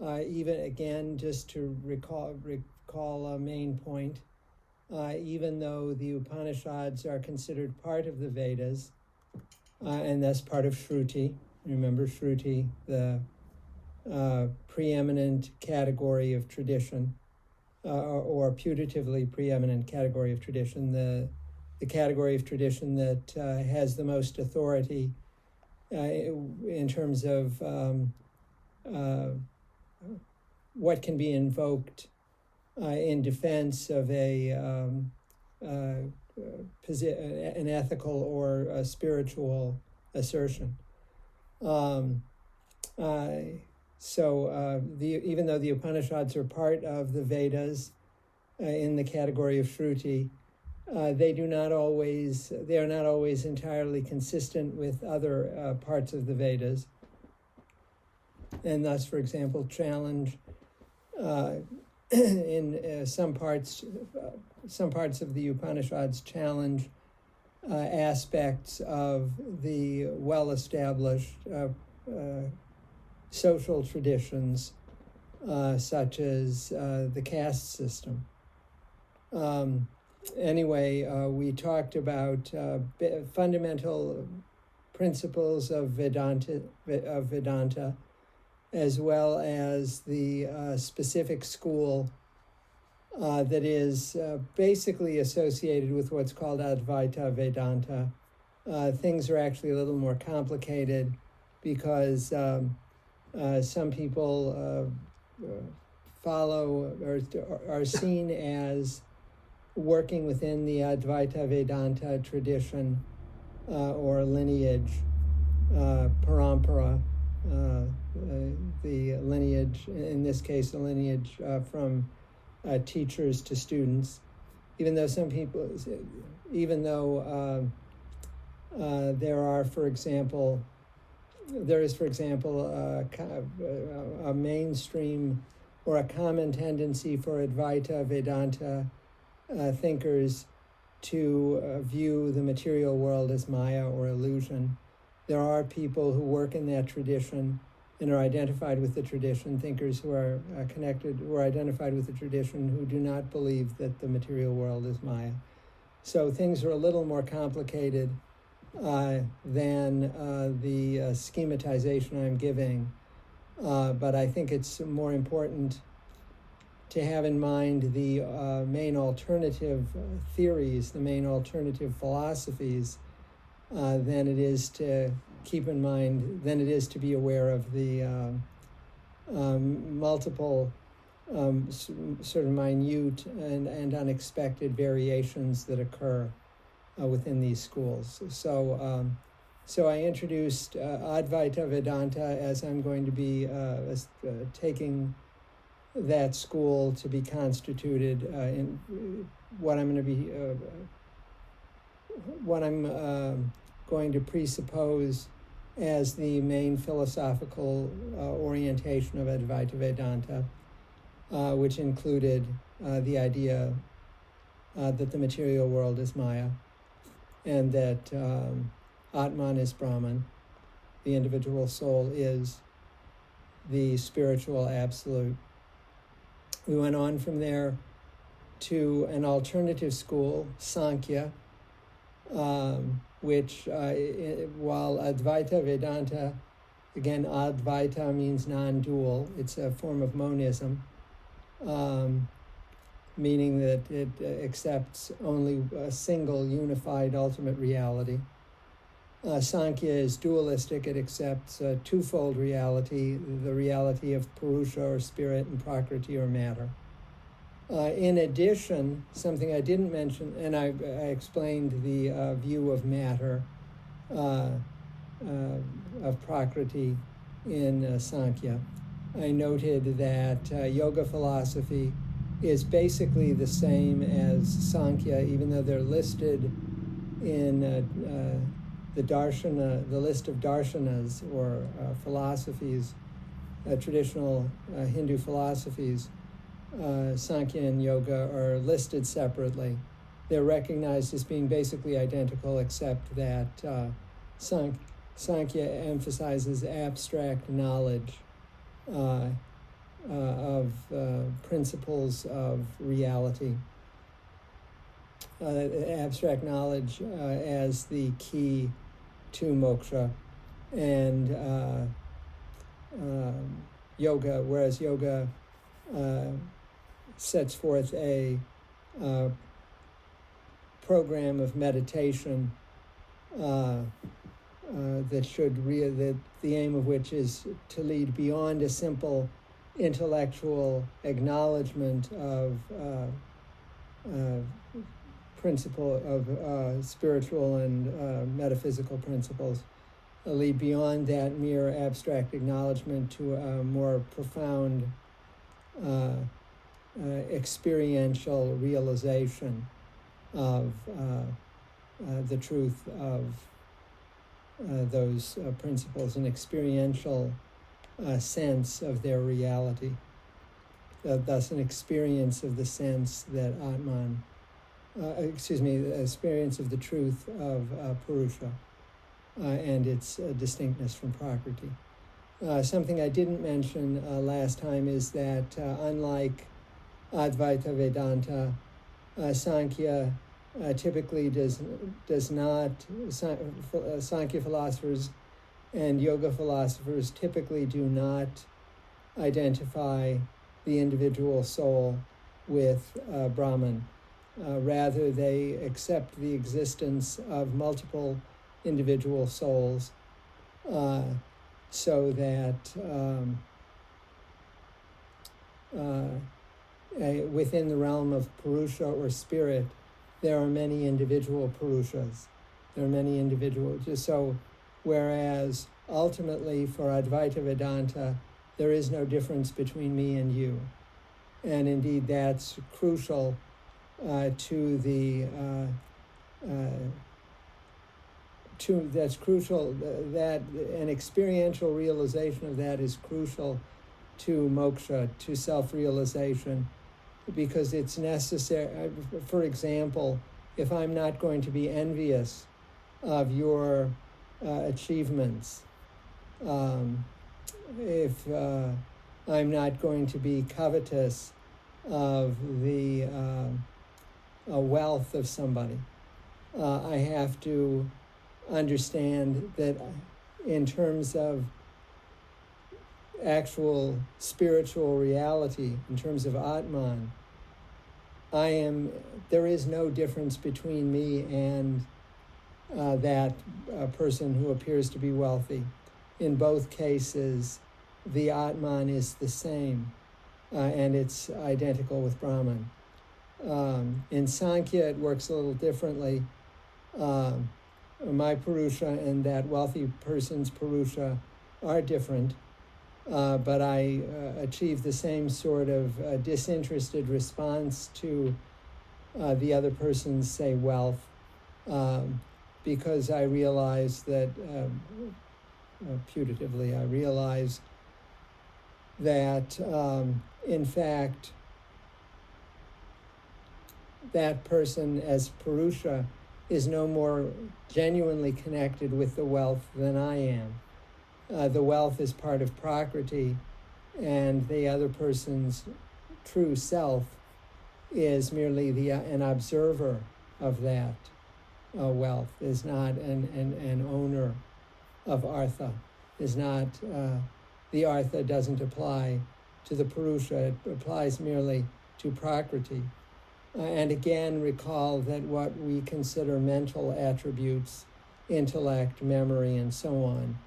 even again, just to recall a main point, even though the Upanishads are considered part of the Vedas, and thus part of Shruti. Remember Shruti, the preeminent category of tradition, or putatively preeminent category of tradition, the category of tradition that has the most authority in terms of what can be invoked in defense of an ethical or a spiritual assertion. Even though the Upanishads are part of the Vedas in the category of Shruti, they are not always entirely consistent with other parts of the Vedas, and thus, for example, challenge in some parts of the Upanishads challenge aspects of the well-established social traditions, such as the caste system. We talked about fundamental principles of Vedanta, as well as the specific school that is basically associated with what's called Advaita Vedanta. Things are actually a little more complicated because some people follow or are seen as working within the Advaita Vedanta tradition or lineage, parampara, the lineage, in this case, a lineage from teachers to students. Even though there is, for example, a mainstream or a common tendency for Advaita Vedanta thinkers to view the material world as Maya or illusion. There are people who work in that tradition and are identified with the tradition, thinkers who are identified with the tradition, who do not believe that the material world is Maya. So things are a little more complicated than the schematization I'm giving, but I think it's more important to have in mind the main alternative theories, the main alternative philosophies, than it is to keep in mind, than it is to be aware of the multiple sort of minute and unexpected variations that occur within these schools. So I introduced Advaita Vedanta, as I'm going to be taking that school to be constituted in what I'm going to presuppose as the main philosophical orientation of Advaita Vedanta, which included the idea that the material world is Maya, and that Atman is Brahman, the individual soul is the spiritual absolute. We went on from there to an alternative school, Sankhya, which, while Advaita Vedanta, again, Advaita means non-dual, it's a form of monism, meaning that it accepts only a single unified ultimate reality. Sankhya is dualistic, it accepts a twofold reality, the reality of Purusha or spirit and Prakriti or matter. In addition, something I didn't mention, and I explained the view of matter, of Prakriti in Sankhya. I noted that yoga philosophy is basically the same as Sankhya, even though they're listed in the list of darshanas or philosophies, traditional Hindu philosophies. Sankhya and yoga are listed separately. They're recognized as being basically identical, except that Sankhya emphasizes abstract knowledge of principles of reality. Abstract knowledge as the key to moksha, and yoga, whereas yoga sets forth a program of meditation that the aim of which is to lead beyond a simple intellectual acknowledgement of principle of spiritual and metaphysical principles, lead beyond that mere abstract acknowledgement to a more profound experiential realization of the truth of those principles, an experiential sense of their reality. Thus, an experience of the sense that Atman, the experience of the truth of Purusha and its distinctness from Prakriti. Something I didn't mention last time is that unlike Advaita Vedanta, Sankhya typically does not, Sankhya philosophers and yoga philosophers typically do not identify the individual soul with Brahman. Rather, they accept the existence of multiple individual souls so that within the realm of Purusha or spirit, there are many individual Purushas. There are many individual, so whereas ultimately for Advaita Vedanta, there is no difference between me and you. And indeed, that's crucial that an experiential realization of that is crucial to moksha, to self-realization, because it's necessary. For example, if I'm not going to be envious of your achievements, if I'm not going to be covetous of the wealth of somebody, I have to understand that in terms of actual spiritual reality, in terms of Atman, there is no difference between me and that person who appears to be wealthy. In both cases, the Atman is the same, and it's identical with Brahman. In Sankhya, it works a little differently. My Purusha and that wealthy person's Purusha are different, but I achieve the same sort of disinterested response to the other person's, say, wealth, because I realize that, putatively, I realize that, in fact, that person as Purusha is no more genuinely connected with the wealth than I am. The wealth is part of Prakriti, and the other person's true self is merely an observer of that wealth, is not an owner of Artha, is not, the Artha doesn't apply to the Purusha, it applies merely to Prakriti. And again, recall that what we consider mental attributes, intellect, memory, and so on,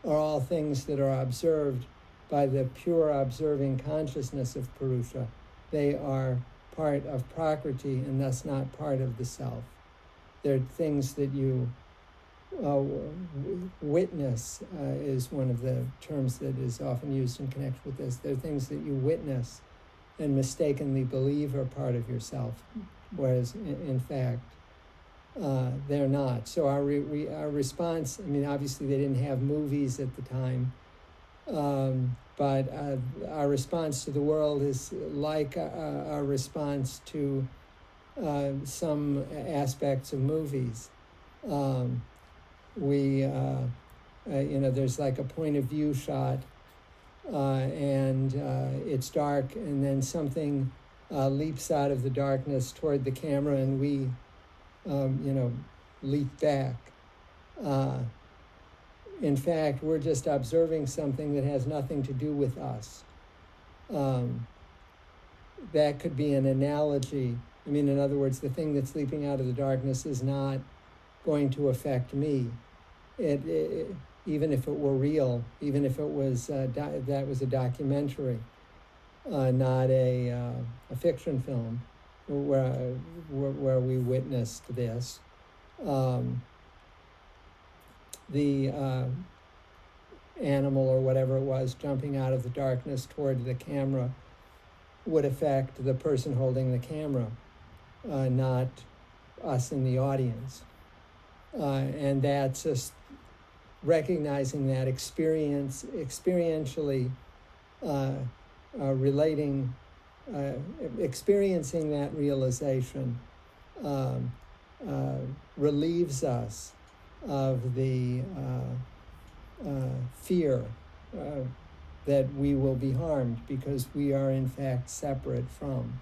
are all things that are observed by the pure observing consciousness of Purusha. They are part of Prakriti and thus not part of the self. They're things that you witness, is one of the terms that is often used in connection with this. They're things that you witness and mistakenly believe are part of yourself, whereas in fact they're not. So our response, I mean, obviously they didn't have movies at the time, but our response to the world is like our response to some aspects of movies. There's like a point of view shot and it's dark, and then something leaps out of the darkness toward the camera, and we, leap back. In fact, we're just observing something that has nothing to do with us. That could be an analogy. I mean, in other words, the thing that's leaping out of the darkness is not going to affect me. Even if it were real, even if it was that was a documentary, not a fiction film, where we witnessed this. The animal or whatever it was jumping out of the darkness toward the camera would affect the person holding the camera, not us in the audience. And that's just recognizing that experientially relating, experiencing that realization relieves us of the fear that we will be harmed, because we are in fact separate from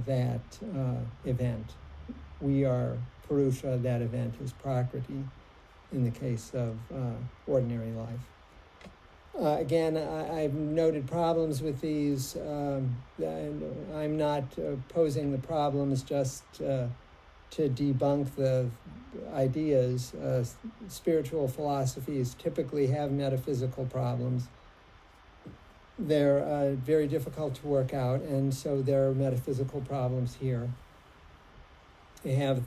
that event. We are Purusha, that event is Prakriti in the case of ordinary life. Again, I've noted problems with these. I'm not posing the problems just to debunk the ideas. Spiritual philosophies typically have metaphysical problems. They're very difficult to work out, and so there are metaphysical problems here. They have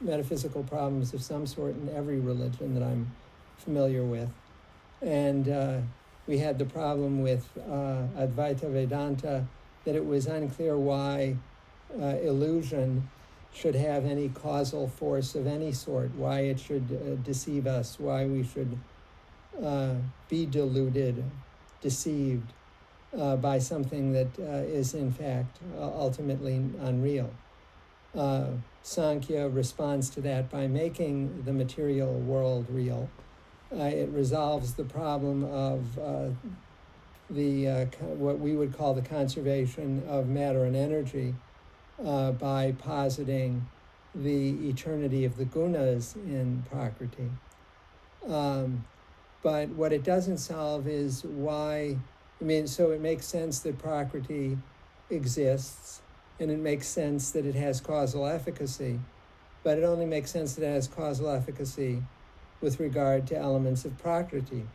metaphysical problems of some sort in every religion that I'm familiar with. And we had the problem with Advaita Vedanta, that it was unclear why illusion should have any causal force of any sort, why it should deceive us, why we should be deluded, deceived by something that is in fact ultimately unreal. Sankhya responds to that by making the material world real. It resolves the problem of what we would call the conservation of matter and energy by positing the eternity of the gunas in Prakriti. But what it doesn't solve is why, so it makes sense that Prakriti exists, and it makes sense that it has causal efficacy, but it only makes sense that it has causal efficacy with regard to elements of Prakriti.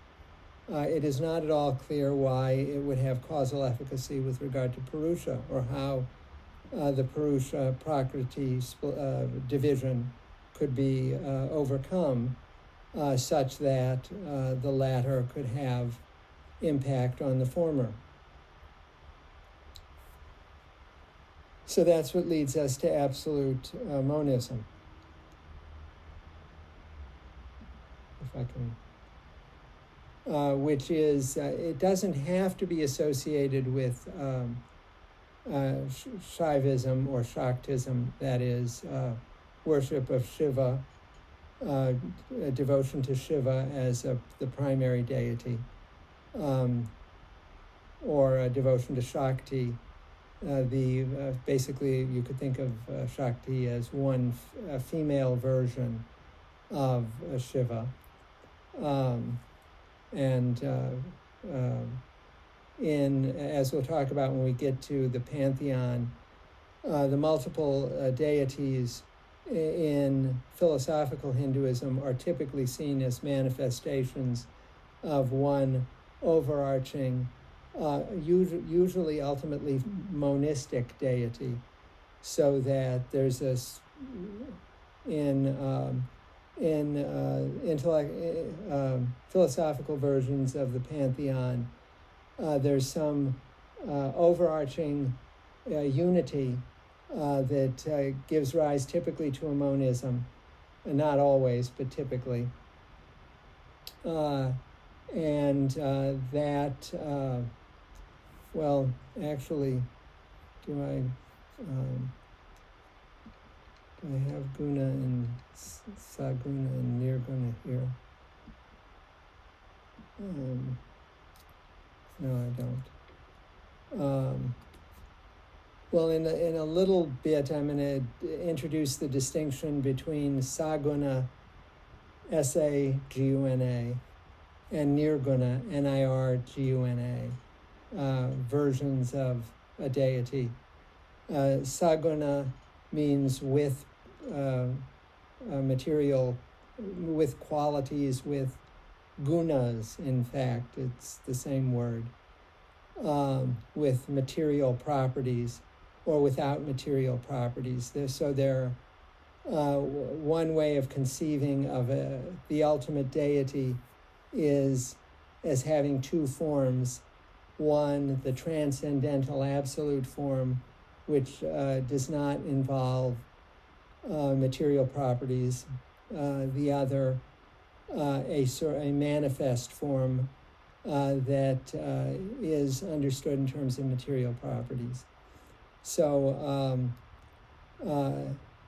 It is not at all clear why it would have causal efficacy with regard to Purusha, or how the Purusha-Prakriti division could be overcome such that the latter could have impact on the former. So that's what leads us to absolute monism. If I can, which is, it doesn't have to be associated with Shaivism or Shaktism, that is, worship of Shiva, devotion to Shiva as the primary deity, or a devotion to Shakti. Basically, you could think of Shakti as one female version of Shiva. As we'll talk about when we get to the pantheon, the multiple deities in philosophical Hinduism are typically seen as manifestations of one overarching, usually ultimately monistic deity, so that there's this philosophical versions of the pantheon, there's some overarching unity that gives rise typically to a monism, not always, but typically. Actually, do I have guna and saguna and nirguna here? No, I don't. Well, in a little bit, I'm going to introduce the distinction between saguna, S-A-G-U-N-A, and nirguna, N-I-R-G-U-N-A, versions of a deity. Saguna means with material, with qualities, with gunas, in fact, it's the same word, with material properties or without material properties. One way of conceiving of the ultimate deity is as having two forms. One, the transcendental absolute form, which does not involve material properties. The other, a manifest form that is understood in terms of material properties. So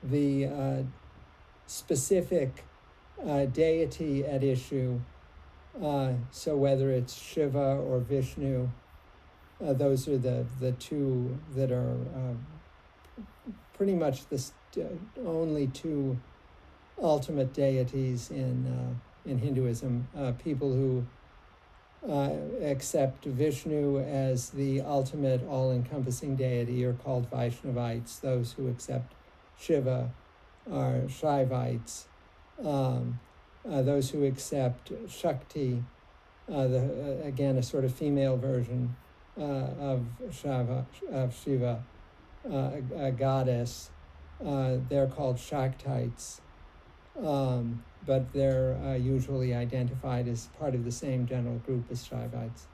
the specific deity at issue, so whether it's Shiva or Vishnu, those are the two that are pretty much the only two ultimate deities in Hinduism. People who accept Vishnu as the ultimate all-encompassing deity are called Vaishnavites. Those who accept Shiva are Shaivites. Those who accept Shakti, again a sort of female version of Shiva, a goddess, they're called Shaktites. But they're usually identified as part of the same general group as Shaivites.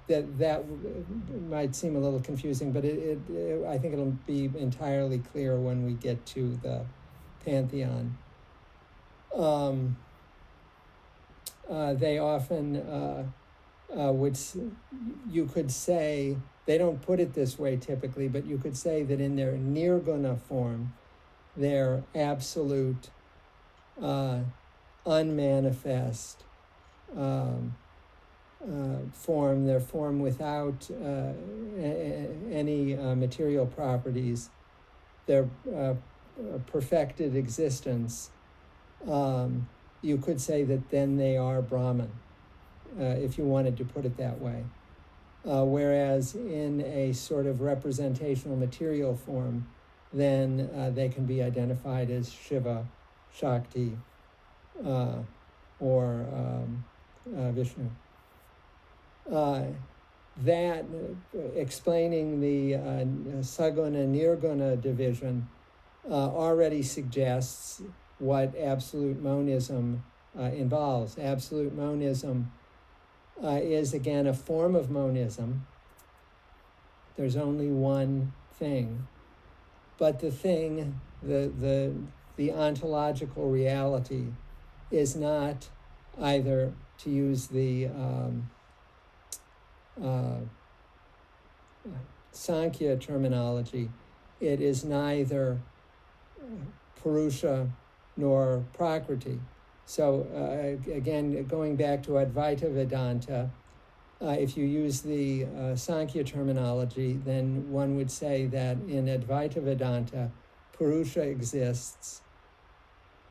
That might seem a little confusing, but I think it'll be entirely clear when we get to the pantheon. They often you could say, they don't put it this way typically, but you could say that in their nirguna form, their absolute, unmanifest form, their form without any material properties, their perfected existence, you could say that then they are Brahman, if you wanted to put it that way. Whereas in a sort of representational material form, then they can be identified as Shiva, Shakti, or Vishnu. That, explaining the Saguna-Nirguna division, already suggests what absolute monism involves. Absolute monism is, again, a form of monism. There's only one thing. But the thing, the ontological reality, is not either, to use the Sankhya terminology, it is neither Purusha nor Prakriti. So again, going back to Advaita Vedanta, if you use the Sankhya terminology, then one would say that in Advaita Vedanta, Purusha exists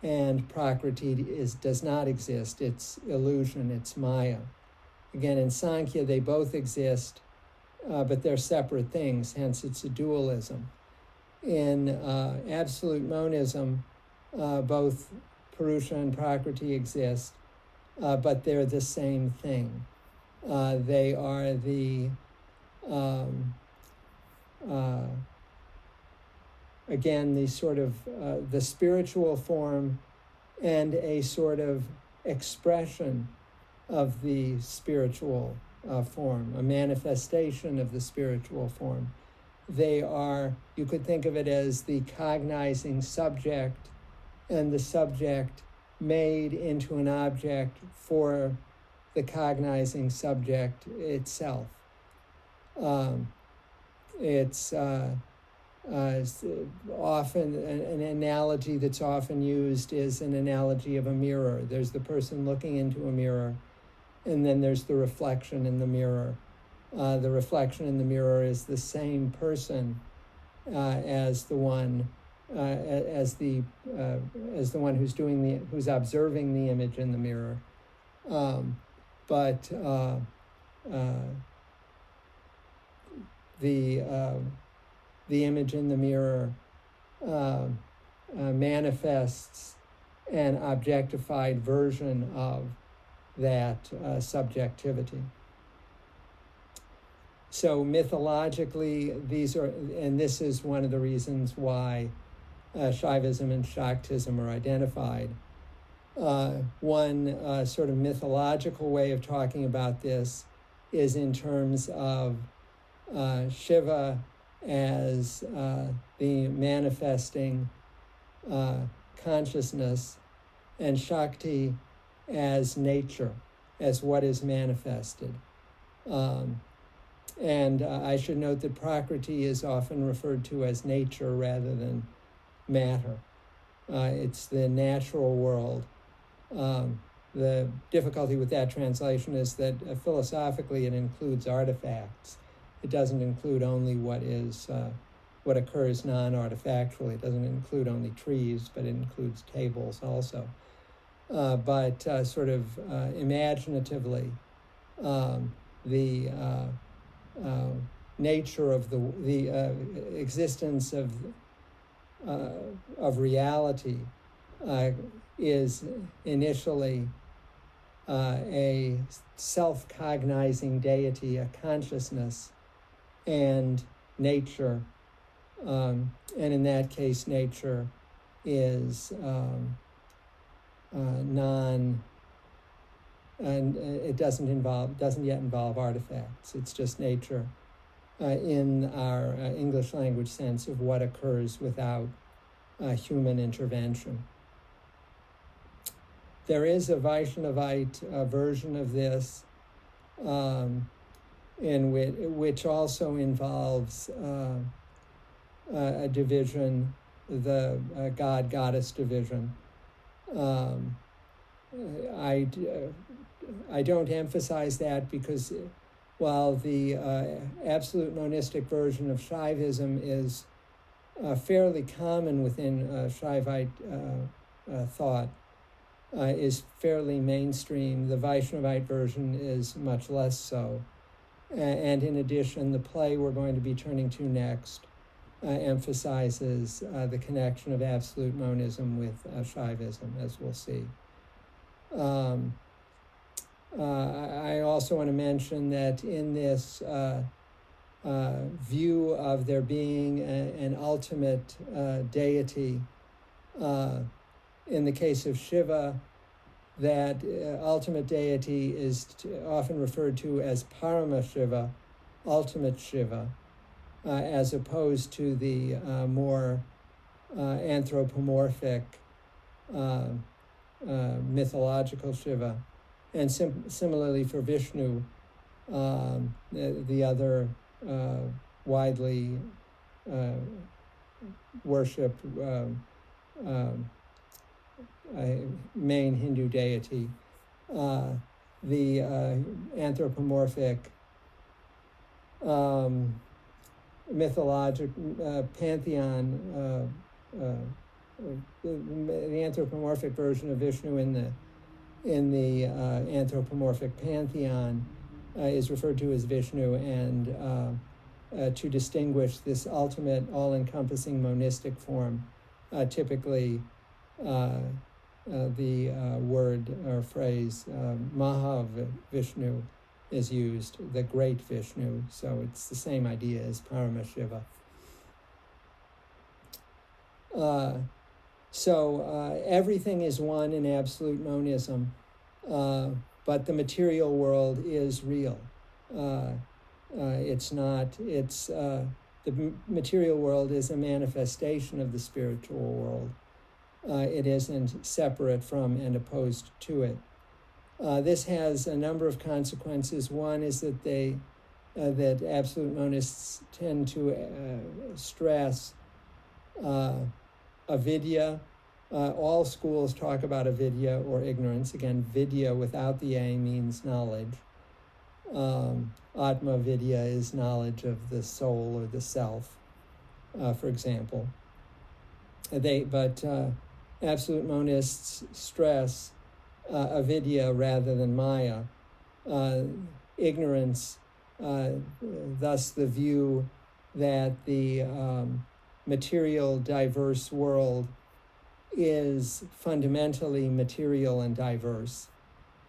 and Prakriti does not exist. It's illusion, it's Maya. Again, in Sankhya, they both exist, but they're separate things, hence it's a dualism. In absolute monism, both Purusha and Prakriti exist, but they're the same thing. They are the, again, the sort of the spiritual form and a sort of expression of the spiritual form, a manifestation of the spiritual form. They are, you could think of it as the cognizing subject and the subject made into an object for the cognizing subject itself. It's often, an analogy that's often used is an analogy of a mirror. There's the person looking into a mirror, and then there's the reflection in the mirror. The reflection in the mirror is the same person as the one who's observing the image in the mirror, but the image in the mirror manifests an objectified version of that subjectivity. So mythologically, this is one of the reasons why Shaivism and Shaktism are identified. One sort of mythological way of talking about this is in terms of Shiva as the manifesting consciousness, and Shakti as nature, as what is manifested. And I should note that Prakriti is often referred to as nature rather than matter. It's the natural world. The difficulty with that translation is that philosophically it includes artifacts. It doesn't include only what occurs non-artifactually. It doesn't include only trees, but it includes tables also. But sort of imaginatively, the nature of the existence of reality is initially a self-cognizing deity, a consciousness, and nature. And in that case, nature is and it doesn't yet involve artifacts. It's just nature in our English language sense of what occurs without human intervention. There is a Vaishnavite version of this which also involves a division, the God-goddess division. I don't emphasize that because while the absolute monistic version of Shaivism is fairly common within Shaivite thought, is fairly mainstream, the Vaishnavite version is much less so. And in addition, the play we're going to be turning to next emphasizes the connection of absolute monism with Shaivism, as we'll see. I also want to mention that in this view of there being an ultimate deity, in the case of Shiva, that ultimate deity is often referred to as Parama Shiva, ultimate Shiva, as opposed to the more anthropomorphic mythological Shiva. And similarly for Vishnu, the other widely worshipped main Hindu deity, the anthropomorphic mythologic pantheon, the anthropomorphic version of Vishnu in the anthropomorphic pantheon is referred to as Vishnu, and to distinguish this ultimate, all-encompassing monistic form, typically the word or phrase Mahavishnu is used, the great Vishnu, so it's the same idea as Paramashiva. So everything is one in absolute monism, but the material world is real. It's not, the material world is a manifestation of the spiritual world. It isn't separate from and opposed to it. This has a number of consequences. One is that that absolute monists tend to stress avidya, all schools talk about avidya or ignorance. Again, vidya without the A means knowledge. Atma vidya is knowledge of the soul or the self, for example. But absolute monists stress avidya rather than maya. Ignorance, thus the view that the material diverse world is fundamentally material and diverse,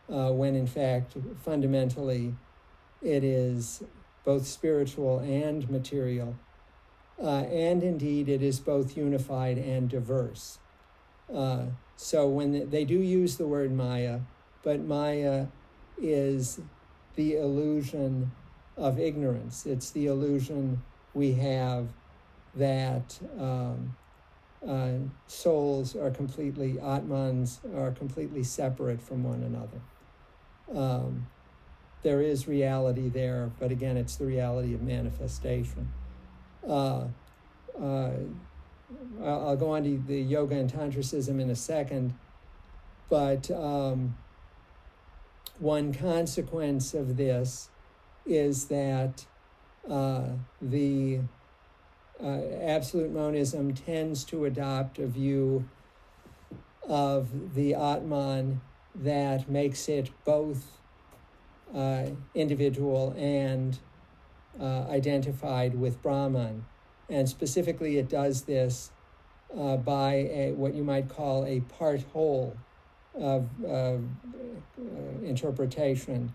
when in fact fundamentally it is both spiritual and material, and indeed it is both unified and diverse. So when they do use the word maya, but maya is the illusion of ignorance. It's the illusion we have that souls are completely, atmans are completely separate from one another. There is reality there, but again, it's the reality of manifestation. I'll go on to the yoga and tantricism in a second, but one consequence of this is that the absolute monism tends to adopt a view of the Atman that makes it both individual and identified with Brahman. And specifically it does this by what you might call a part-whole of interpretation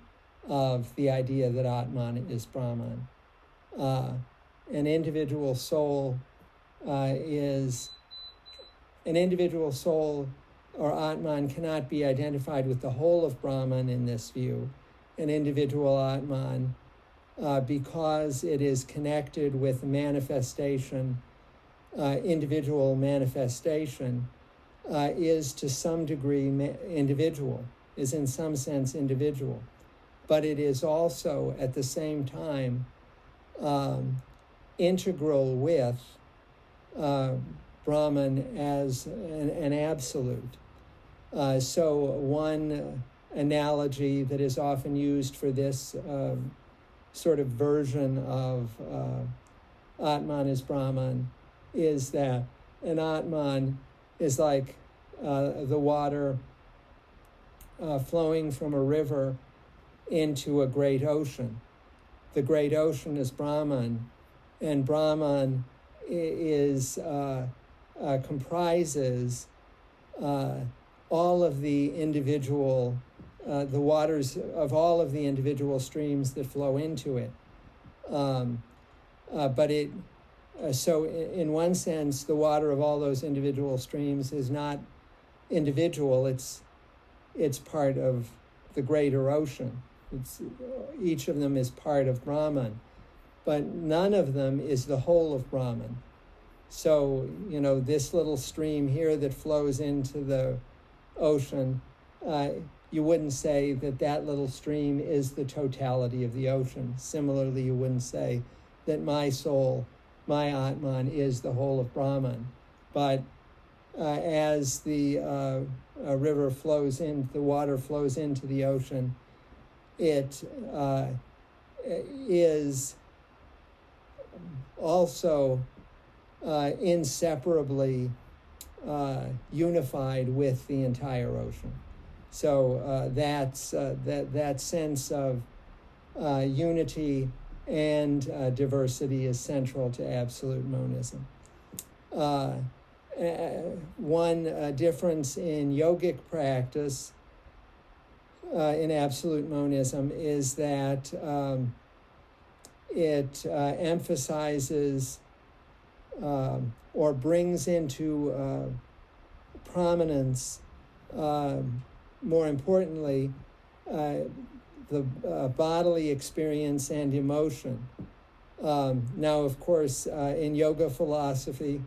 of the idea that Atman is Brahman. An individual soul or Atman cannot be identified with the whole of Brahman in this view. An individual Atman, because it is connected with manifestation, individual manifestation, is to some degree individual, is in some sense individual. But it is also at the same time integral with Brahman as an absolute. So one analogy that is often used for this sort of version of Atman as Brahman is that an Atman is like the water flowing from a river into a great ocean. The great ocean is Brahman, and Brahman comprises all of the individual, the waters of all of the individual streams that flow into it. So in one sense, the water of all those individual streams is not individual, it's part of the greater ocean. Each of them is part of Brahman, but none of them is the whole of Brahman. So, this little stream here that flows into the ocean, you wouldn't say that little stream is the totality of the ocean. Similarly, you wouldn't say that my soul, my Atman, is the whole of Brahman. But as the river flows in, the water flows into the ocean, it is also inseparably unified with the entire ocean. So that sense of unity and diversity is central to absolute monism. One difference in yogic practice in absolute monism is that it emphasizes or brings into prominence, more importantly, the bodily experience and emotion. Now, of course, in yoga philosophy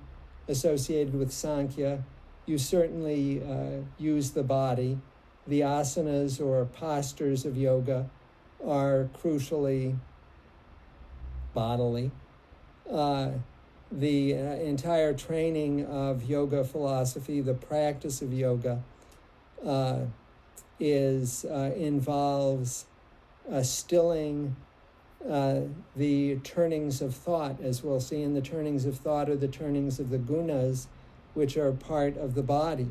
associated with Sankhya, you certainly use the body. The asanas or postures of yoga are crucially bodily. the entire training of yoga philosophy, the practice of yoga, involves stilling the turnings of thought, as we'll see. And the turnings of thought are the turnings of the gunas, which are part of the body.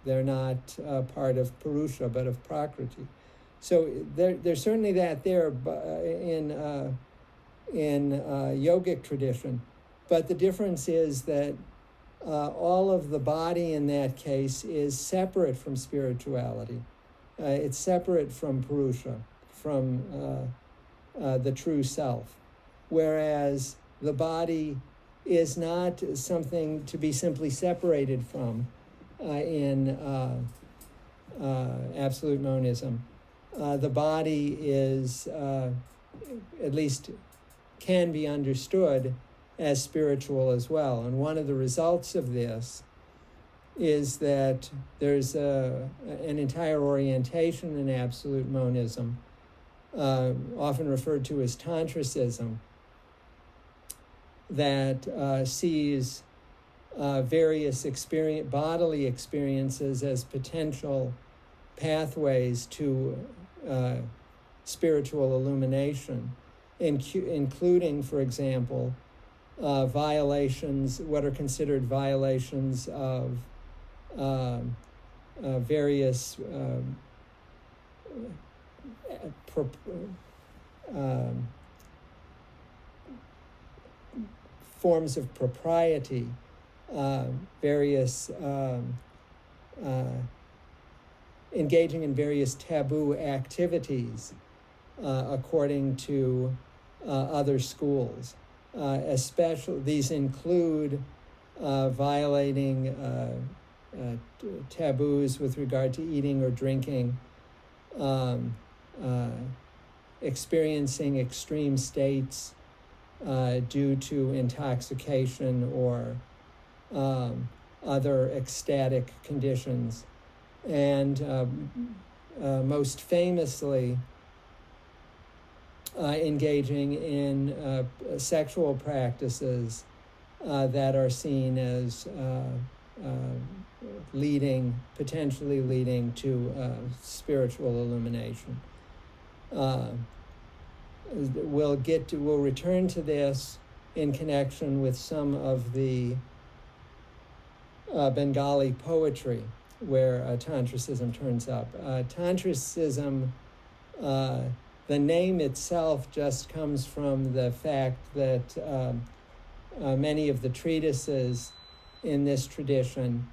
They're not part of Purusha, but of Prakriti. So there's certainly that there in yogic tradition. But the difference is that all of the body in that case is separate from spirituality. It's separate from Purusha, from the true self. Whereas the body is not something to be simply separated from in absolute monism. The body is, at least can be understood as spiritual as well. And one of the results of this is that there's an entire orientation in absolute monism, often referred to as tantricism, that sees various bodily experiences as potential pathways to spiritual illumination, including, for example, violations, what are considered violations of various forms of propriety, various engaging in various taboo activities, according to other schools. Especially, these include violating taboos with regard to eating or drinking, experiencing extreme states due to intoxication or other ecstatic conditions, and most famously engaging in sexual practices that are seen as potentially leading to spiritual illumination. We'll return to this in connection with some of the Bengali poetry where Tantricism turns up. Tantricism, the name itself just comes from the fact that many of the treatises in this tradition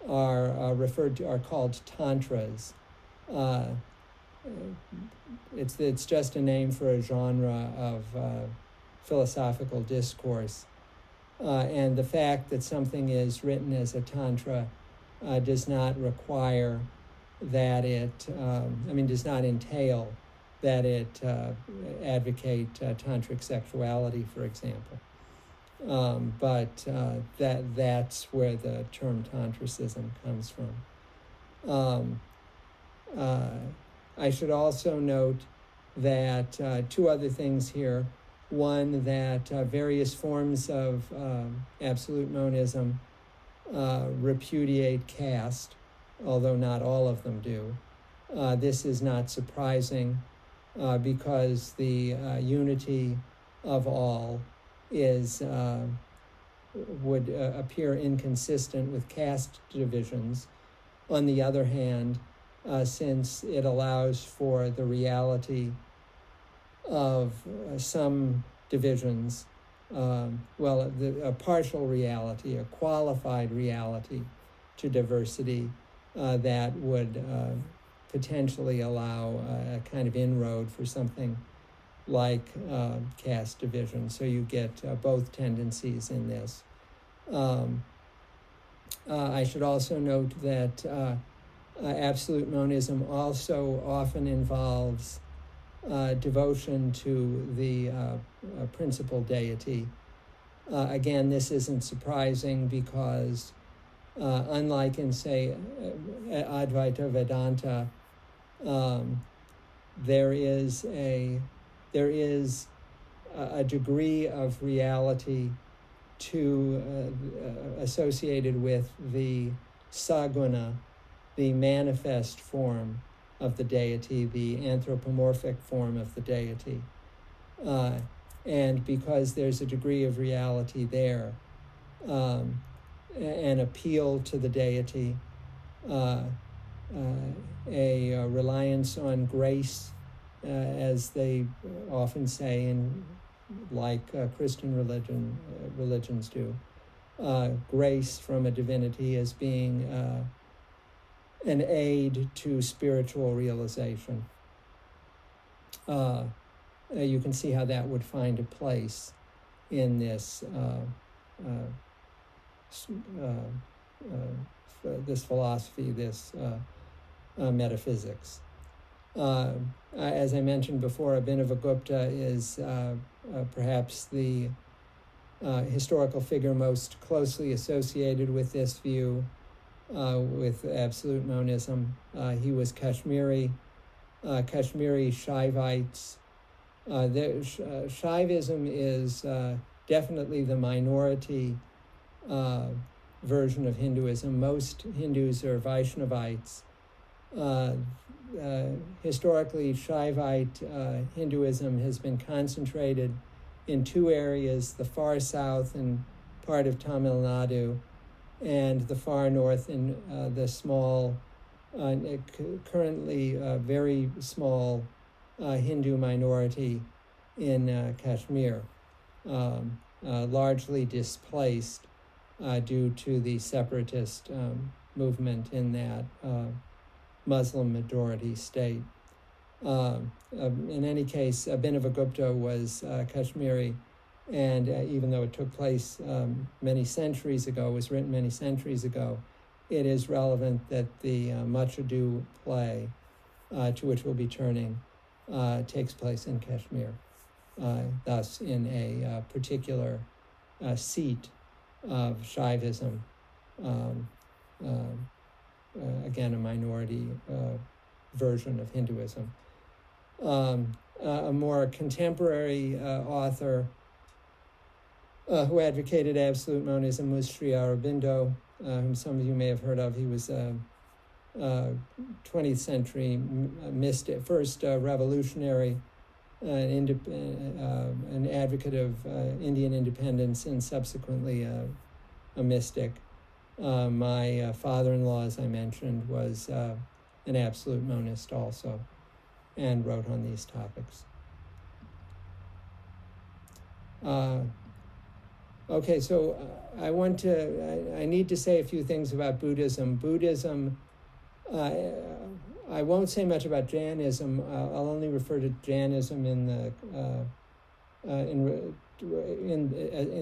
are called tantras. It's just a name for a genre of philosophical discourse, and the fact that something is written as a tantra does not require that does not entail that it advocate tantric sexuality, for example. But that's where the term tantricism comes from. I should also note that two other things here. One, that various forms of absolute monism repudiate caste, although not all of them do. This is not surprising because the unity of all would appear inconsistent with caste divisions. On the other hand, since it allows for the reality of some divisions, a partial reality, a qualified reality to diversity that would potentially allow a kind of inroad for something like caste division. So you get both tendencies in this. I should also note that absolute monism also often involves devotion to the principal deity. Again, this isn't surprising because unlike in, say, Advaita Vedanta, there is a degree of reality associated with the saguna, the manifest form of the deity, the anthropomorphic form of the deity. And because there's a degree of reality there, an appeal to the deity, a reliance on grace, as they often say, in like Christian religions do, grace from a divinity as being an aid to spiritual realization. You can see how that would find a place in this this philosophy, this metaphysics. As I mentioned before, Abhinavagupta is perhaps the historical figure most closely associated with this view, with absolute monism. He was Kashmiri Shaivites. Shaivism is definitely the minority version of Hinduism. Most Hindus are Vaishnavites. Historically, Shaivite Hinduism has been concentrated in two areas: the far south and part of Tamil Nadu, and the far north in the small, currently very small Hindu minority in Kashmir, largely displaced due to the separatist movement in that Muslim majority state. In any case, Abhinavagupta was Kashmiri, and even though it took place many centuries ago, was written many centuries ago, it is relevant that the Much Ado play, to which we'll be turning, takes place in Kashmir, thus in a particular seat of Shaivism, again a minority version of Hinduism. A more contemporary author who advocated absolute monism was Sri Aurobindo, whom some of you may have heard of. He was a 20th century mystic, first revolutionary, an advocate of Indian independence, and subsequently a mystic. My father-in-law, as I mentioned, was an absolute monist also, and wrote on these topics. Okay, so I need to say a few things about Buddhism. Buddhism, I won't say much about Jainism. I'll only refer to Jainism in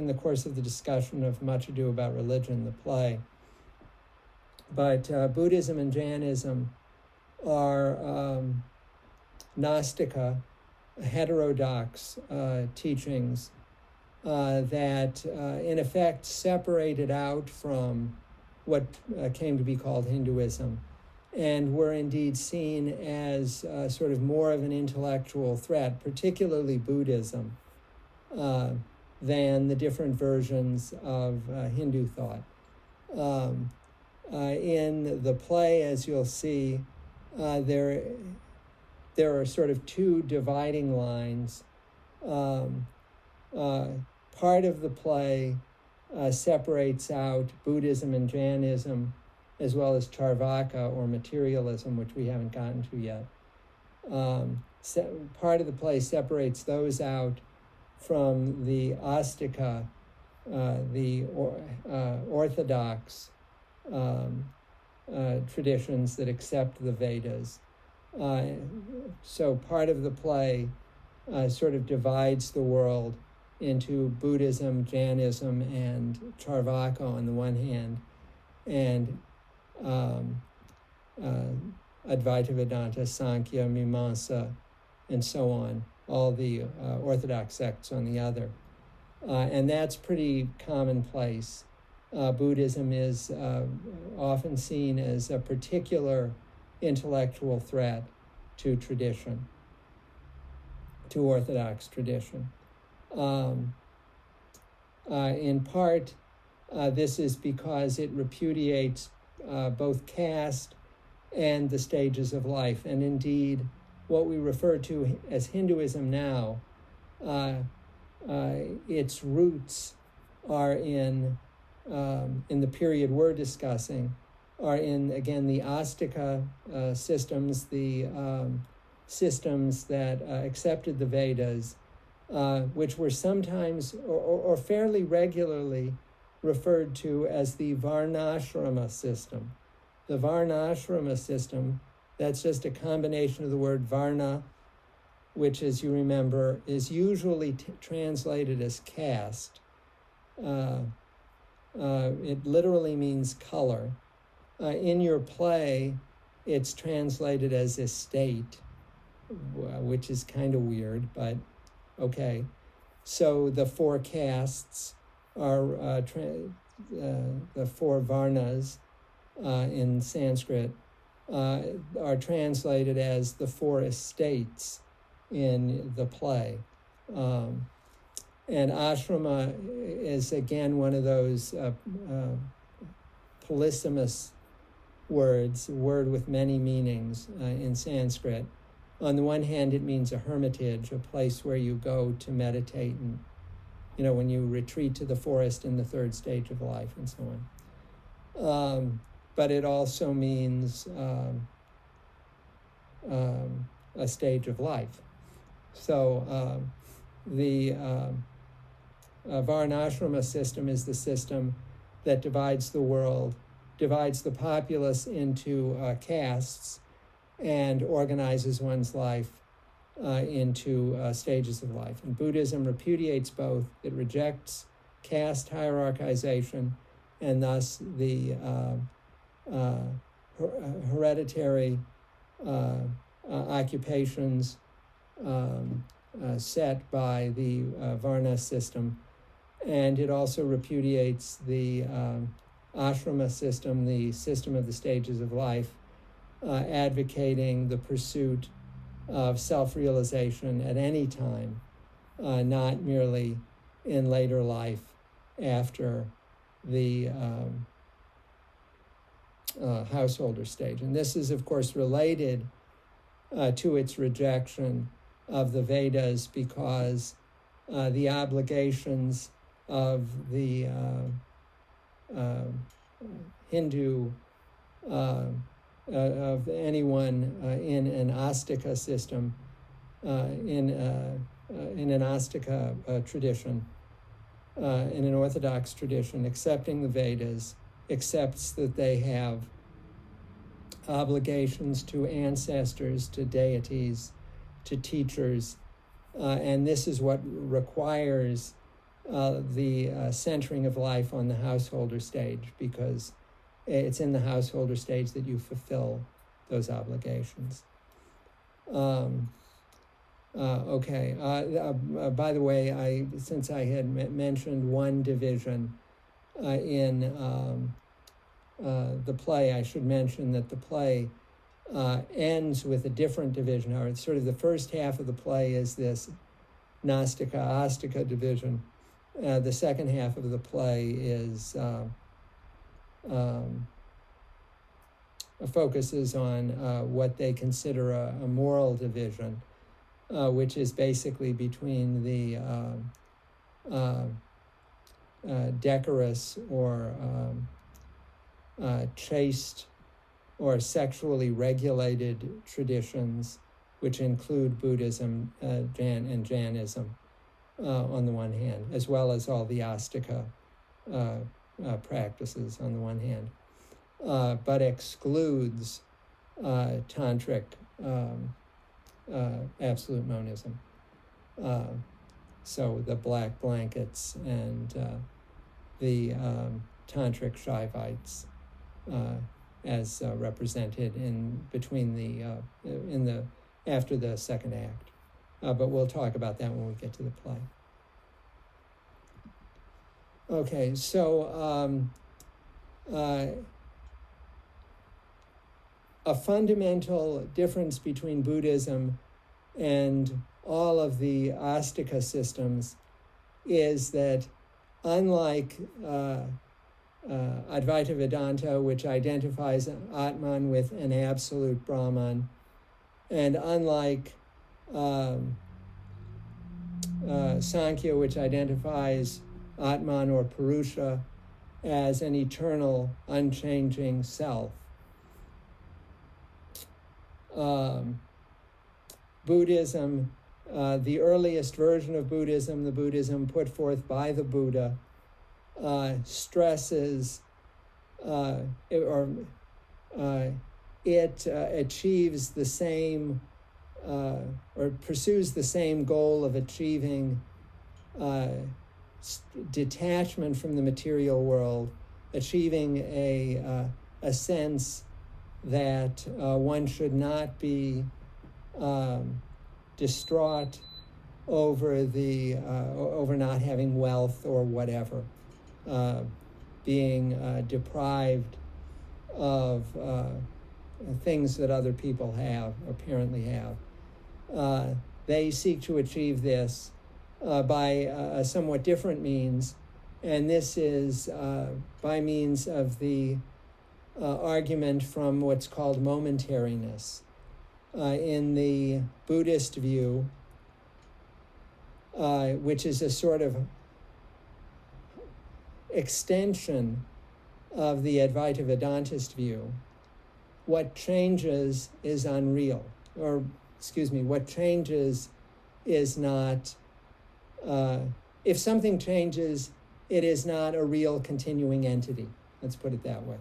the course of the discussion of Much Ado About Religion, the play. But Buddhism and Jainism are Gnostica, heterodox teachings that in effect separated out from what came to be called Hinduism, and were indeed seen as sort of more of an intellectual threat, particularly Buddhism, than the different versions of Hindu thought. In the play, as you'll see, there are sort of two dividing lines. Part of the play separates out Buddhism and Jainism, as well as Charvaka, or materialism, which we haven't gotten to yet. Part of the play separates those out from the Astika, the orthodox traditions that accept the Vedas. So part of the play sort of divides the world into Buddhism, Jainism, and Charvaka on the one hand, and Advaita Vedanta, Sankhya, Mimamsa, and so on, all the orthodox sects on the other. And that's pretty commonplace. Buddhism is often seen as a particular intellectual threat to tradition, to orthodox tradition. In part, this is because it repudiates both caste and the stages of life. And indeed, what we refer to as Hinduism now, its roots are in the period we're discussing, are in, again, the Astika systems, the systems that accepted the Vedas, which were sometimes or fairly regularly referred to as the Varnashrama system. The Varnashrama system, that's just a combination of the word Varna, which, as you remember, is usually translated as caste. It literally means color. In your play, it's translated as estate, which is kind of weird, but okay. So the four castes are the four varnas in Sanskrit are translated as the four estates in the play. And ashrama is, again, one of those polysemous words, a word with many meanings in Sanskrit. On the one hand, it means a hermitage, a place where you go to meditate and, when you retreat to the forest in the third stage of life and so on. But it also means a stage of life. So the Varnashrama system is the system that divides the world, divides the populace into castes, and organizes one's life into stages of life. And Buddhism repudiates both. It rejects caste hierarchization, and thus the hereditary occupations set by the Varna system. And it also repudiates the ashrama system, the system of the stages of life, advocating the pursuit of self-realization at any time, not merely in later life after the householder stage. And this is, of course, related to its rejection of the Vedas, because the obligations of the Hindu, of anyone in an Astika system, in an Astika tradition, in an Orthodox tradition, accepting the Vedas, accepts that they have obligations to ancestors, to deities, to teachers, and this is what requires the centering of life on the householder stage, because it's in the householder stage that you fulfill those obligations. Okay. By the way, since I had mentioned one division in the play, I should mention that the play ends with a different division. Or it's sort of the first half of the play is this Nastika-Astika division. The second half of the play is focuses on what they consider a moral division, which is basically between the decorous or chaste or sexually regulated traditions, which include Buddhism and Jainism on the one hand, as well as all the Astika practices on the one hand, but excludes tantric absolute monism. So the black blankets and the tantric Shaivites, as represented in between the after the second act. But we'll talk about that when we get to the play. Okay, so a fundamental difference between Buddhism and all of the Astika systems is that unlike Advaita Vedanta, which identifies Atman with an absolute Brahman, and unlike Sankhya, which identifies Atman or Purusha as an eternal, unchanging self. Buddhism, the earliest version of Buddhism, the Buddhism put forth by the Buddha, stresses it achieves the same or pursues the same goal of achieving detachment from the material world, achieving a sense that one should not be distraught over over not having wealth or whatever, being deprived of things that other people apparently have. They seek to achieve this by a somewhat different means, and this is by means of the argument from what's called momentariness. In the Buddhist view, which is a sort of extension of the Advaita Vedantist view, what changes is unreal, or what changes is not, if something changes, it is not a real continuing entity. Let's put it that way.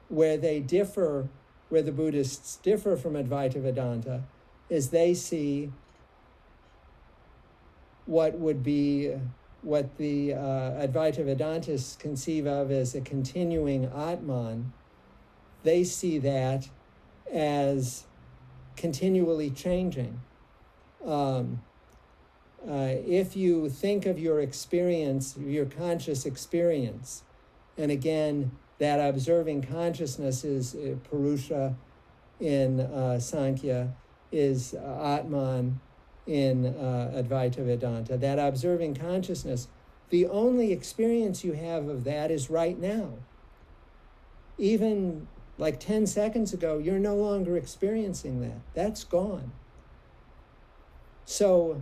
Where the Buddhists differ from Advaita Vedanta is they see what the Advaita Vedantists conceive of as a continuing Atman. They see that as continually changing. If you think of your experience, your conscious experience, and again, that observing consciousness is Purusha in Sankhya, is Atman in Advaita Vedanta. That observing consciousness, the only experience you have of that is right now. Even like 10 seconds ago, you're no longer experiencing that. That's gone. So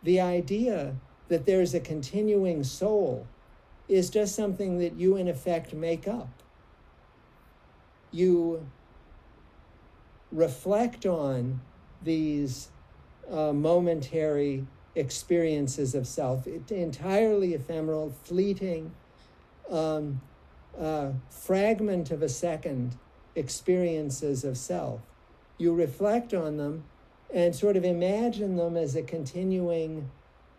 the idea that there's a continuing soul is just something that you, in effect, make up. You reflect on these momentary experiences of self, entirely ephemeral, fleeting, fragment of a second experiences of self. You reflect on them and sort of imagine them as a continuum,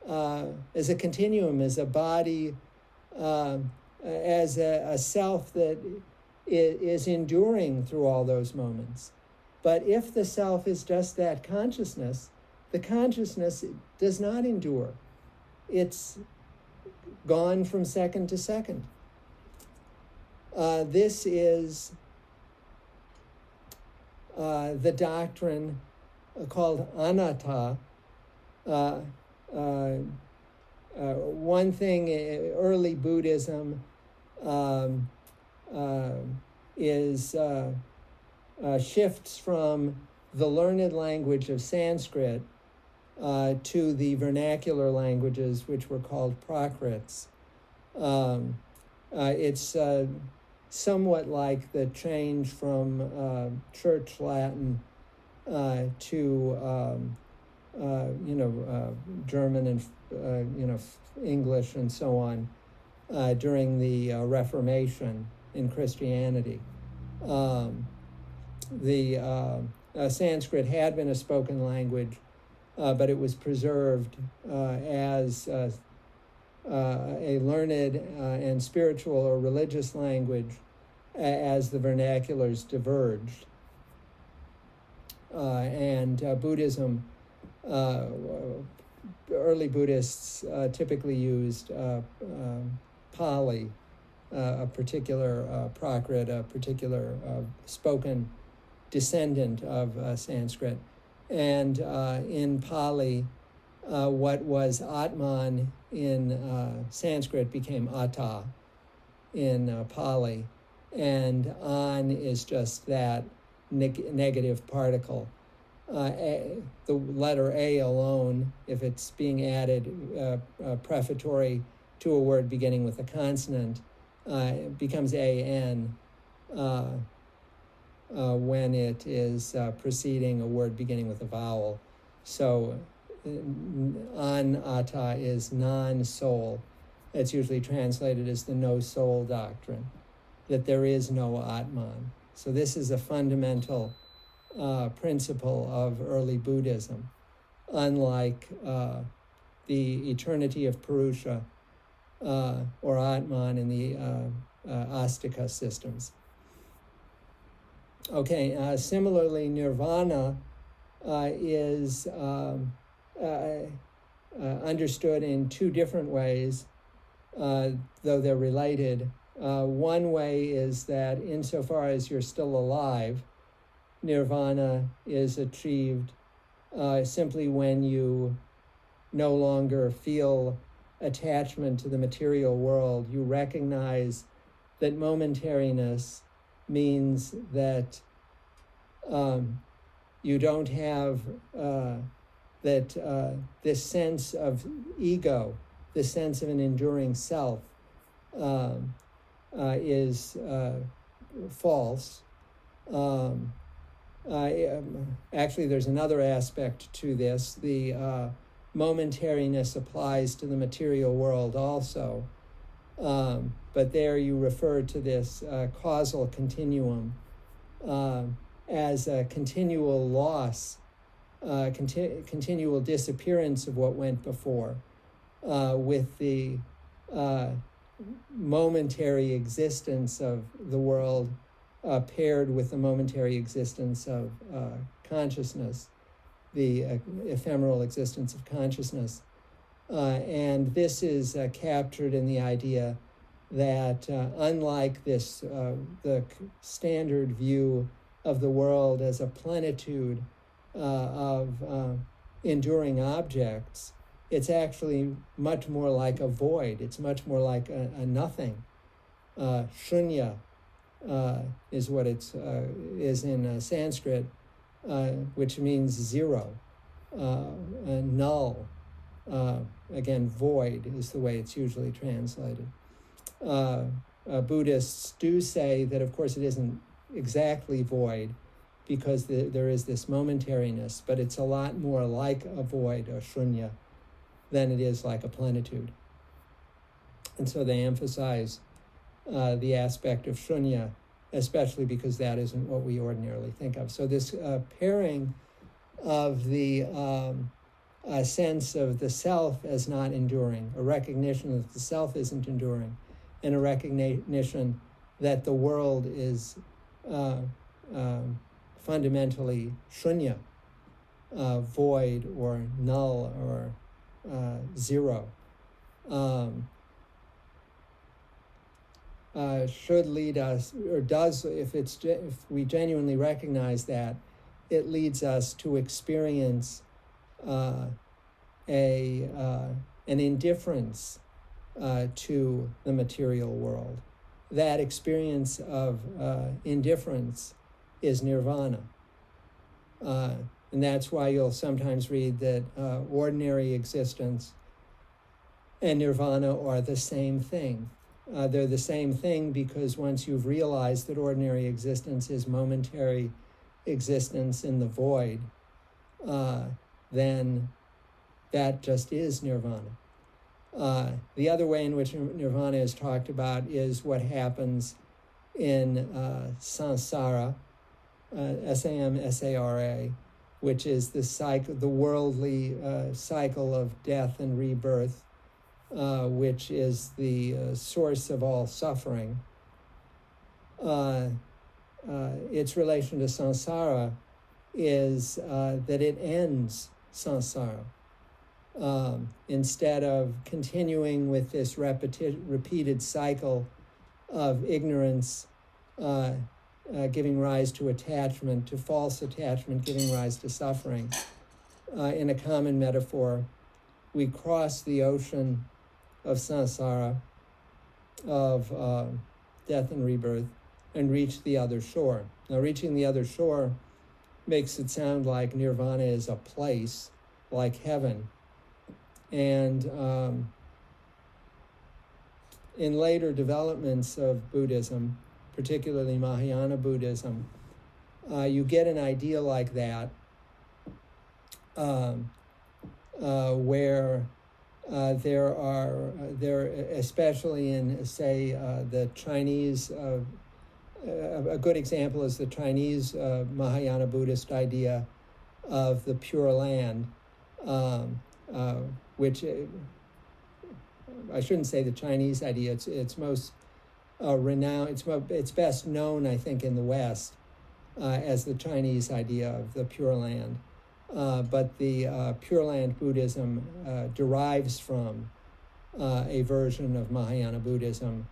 as a body, as a self that is enduring through all those moments. But if the self is just that consciousness, the consciousness does not endure. It's gone from second to second. This is the doctrine called anatta. One thing, early Buddhism is shifts from the learned language of Sanskrit to the vernacular languages, which were called Prakrits. It's somewhat like the change from Church Latin to German and English and so on during the Reformation in Christianity. The Sanskrit had been a spoken language, but it was preserved as a learned and spiritual or religious language as the vernaculars diverged. And Buddhism, early Buddhists typically used Pali, a particular Prakrit, a particular spoken descendant of Sanskrit. And in Pali, what was Atman in Sanskrit became Atta in Pali, and An is just that negative particle. The letter A alone, if it's being added prefatory to a word beginning with a consonant, becomes AN when it is preceding a word beginning with a vowel. So Anatta is non-soul. It's usually translated as the no-soul doctrine, that there is no Atman. So this is a fundamental principle of early Buddhism, unlike the eternity of Purusha or Atman in the Astika systems. Okay, similarly, nirvana is understood in two different ways, though they're related. One way is that insofar as you're still alive, nirvana is achieved simply when you no longer feel attachment to the material world. You recognize that momentariness means that you don't have this sense of ego, this sense of an enduring self is false. Actually, there's another aspect to this. The momentariness applies to the material world also. But there you refer to this causal continuum as a continual loss, continual disappearance of what went before, with the momentary existence of the world paired with the momentary existence of consciousness, the ephemeral existence of consciousness. And this is captured in the idea that unlike this, the standard view of the world as a plenitude of enduring objects, it's actually much more like a void. It's much more like a nothing. Shunya is what it is in Sanskrit, which means zero, null. Again, void is the way it's usually translated. Buddhists do say that, of course, it isn't exactly void because there is this momentariness, but it's a lot more like a void, or shunya, than it is like a plenitude. And so they emphasize the aspect of shunya, especially because that isn't what we ordinarily think of. So this pairing of the a sense of the self as not enduring, a recognition that the self isn't enduring, and a recognition that the world is fundamentally shunya, void or null or zero, should lead us, or does, if we genuinely recognize that, it leads us to experience an indifference to the material world. That experience of indifference is nirvana. And that's why you'll sometimes read that ordinary existence and nirvana are the same thing. They're the same thing because once you've realized that ordinary existence is momentary existence in the void, then that just is nirvana. The other way in which nirvana is talked about is what happens in samsara, S-A-M-S-A-R-A, which is the cycle, the worldly cycle of death and rebirth, which is the source of all suffering. Its relation to samsara is that it ends samsara. Instead of continuing with this repeated cycle of ignorance, giving rise to attachment, to false attachment, giving rise to suffering. In a common metaphor, we cross the ocean of samsara, of death and rebirth, and reach the other shore. Now, reaching the other shore makes it sound like nirvana is a place, like heaven. And in later developments of Buddhism, particularly Mahayana Buddhism, you get an idea like that, where there, especially in, say, the Chinese, a good example is the Chinese Mahayana Buddhist idea of the Pure Land, which I shouldn't say the Chinese idea. It's most renowned. It's best known, I think, in the West as the Chinese idea of the Pure Land. But the Pure Land Buddhism derives from a version of Mahayana Buddhism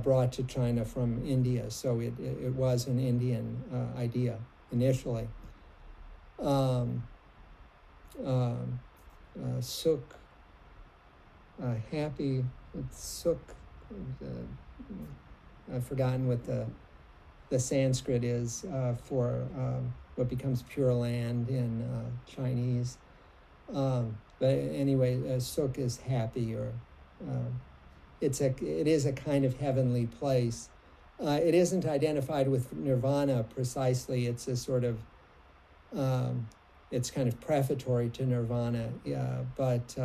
brought to China from India. So it was an Indian idea initially. Sukh, happy, Sukh, I've forgotten what the Sanskrit is for what becomes Pure Land in Chinese. But anyway, Sukh is happy, or it is a kind of heavenly place. It isn't identified with nirvana precisely. It's a sort of it's kind of prefatory to nirvana, but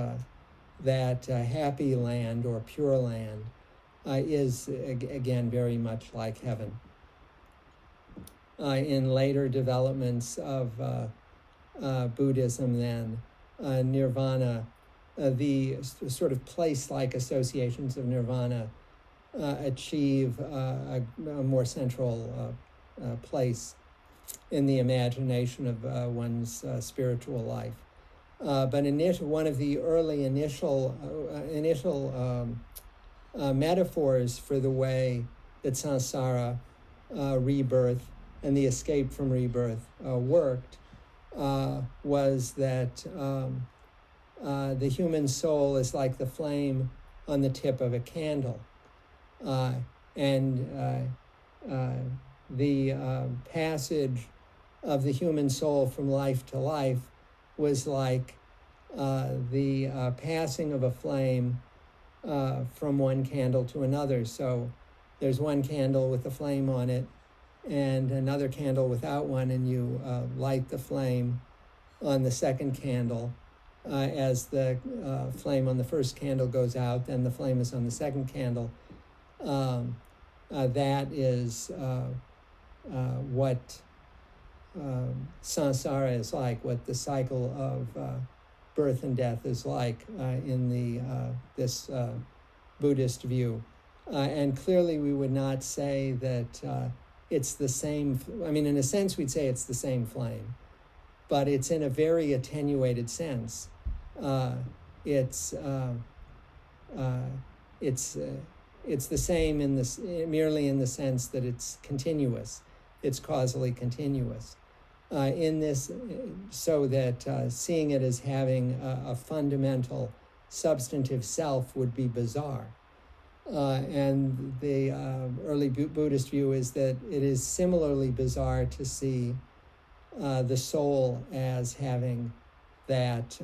that happy land or pure land is again very much like heaven. In later developments of Buddhism, then nirvana, the sort of place-like associations of nirvana achieve a more central place in the imagination of one's spiritual life. But one of the early initial metaphors for the way that samsara, rebirth, and the escape from rebirth worked was that the human soul is like the flame on the tip of a candle. And the passage of the human soul from life to life was like the passing of a flame from one candle to another. So there's one candle with a flame on it and another candle without one, and you light the flame on the second candle. As the flame on the first candle goes out, then the flame is on the second candle. That is what samsara is like, what the cycle of birth and death is like in this Buddhist view. And clearly we would not say that it's the same. I mean, in a sense, we'd say it's the same flame, but it's in a very attenuated sense. It's the same merely in the sense that it's continuous. It's causally continuous. In this, so that seeing it as having a fundamental, substantive self would be bizarre. And the early Buddhist view is that it is similarly bizarre to see the soul as having that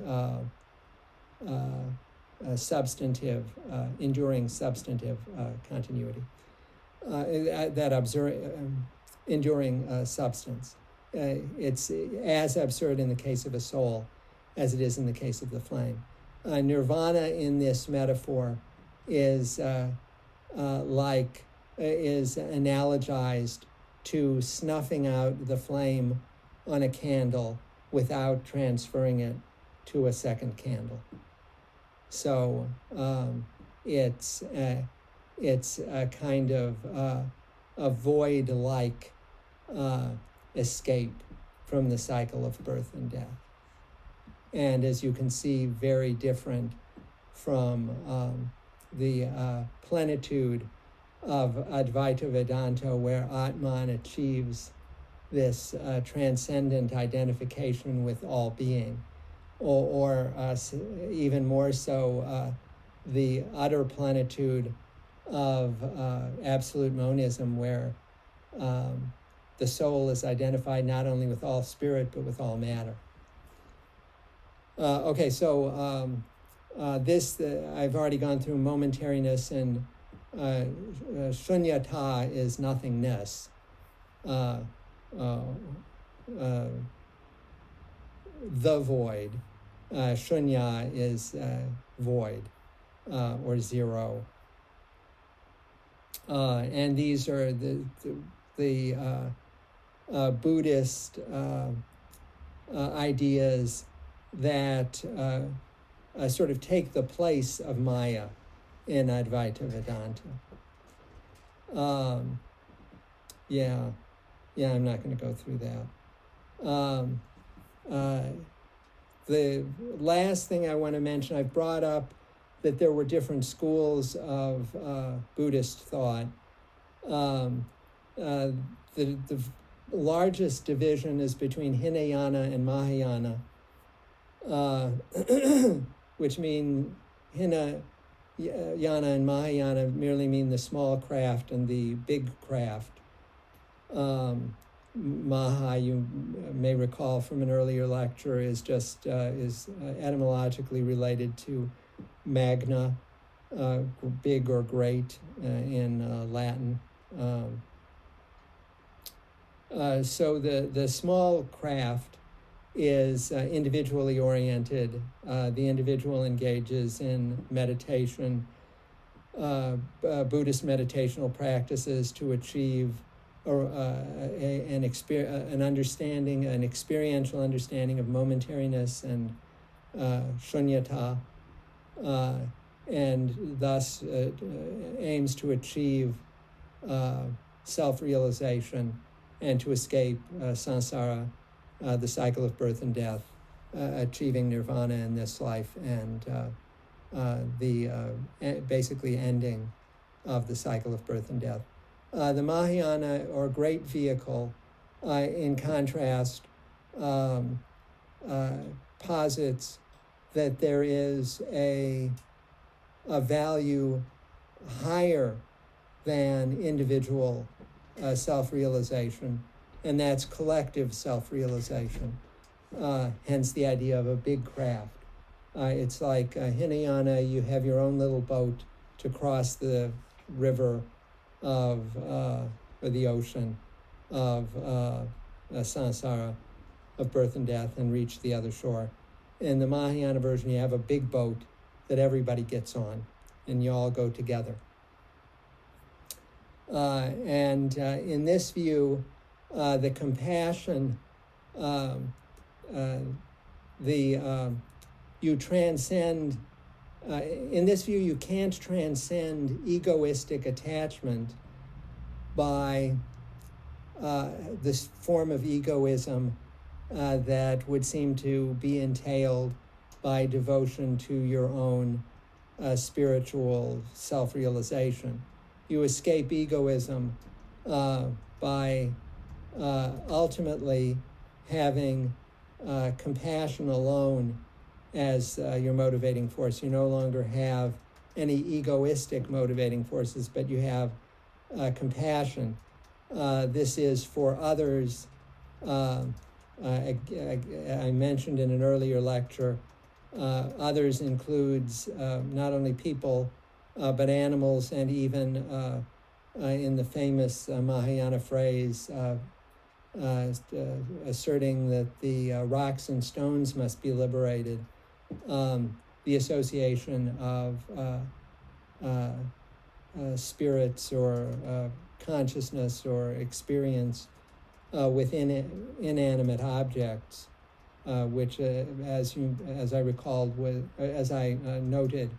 substantive, enduring substantive continuity, enduring substance. It's as absurd in the case of a soul as it is in the case of the flame. Nirvana in this metaphor is analogized to snuffing out the flame on a candle without transferring it to a second candle. So it's a kind of a void-like escape from the cycle of birth and death. And as you can see, very different from the plenitude of Advaita Vedanta, where Atman achieves this transcendent identification with all being. or even more so, the utter plenitude of absolute monism, where the soul is identified not only with all spirit but with all matter. Okay, so this I've already gone through momentariness, and shunyata is nothingness. The void. Shunya is void or zero. And these are the Buddhist ideas that sort of take the place of Maya in Advaita Vedanta. I'm not going to go through that. The last thing I want to mention, I've brought up that there were different schools of Buddhist thought. The largest division is between Hinayana and Mahayana, which mean Hinayana and Mahayana merely mean the small craft and the big craft. Maha, you may recall from an earlier lecture, is just etymologically related to magna, big or great in Latin. So the small craft is individually oriented. The individual engages in meditation, Buddhist meditational practices to achieve an understanding, an experiential understanding of momentariness and shunyata, and thus aims to achieve self-realization and to escape samsara, the cycle of birth and death, achieving nirvana in this life, and basically ending of the cycle of birth and death. The Mahayana, or great vehicle, in contrast, posits that there is a value higher than individual self-realization, and that's collective self-realization, hence the idea of a big craft. It's like Hinayana, you have your own little boat to cross the river of, or the ocean of samsara, of birth and death, and reach the other shore. In the Mahayana version, you have a big boat that everybody gets on, and you all go together. And in this view, the compassion, you transcend, in this view, you can't transcend egoistic attachment by this form of egoism that would seem to be entailed by devotion to your own spiritual self-realization. You escape egoism by ultimately having compassion alone as your motivating force. You no longer have any egoistic motivating forces, but you have compassion. This is for others. I mentioned in an earlier lecture, others includes not only people, but animals, and even in the famous Mahayana phrase, asserting that the rocks and stones must be liberated, the association of spirits or consciousness or experience within inanimate objects, which, as I recalled, as I noted,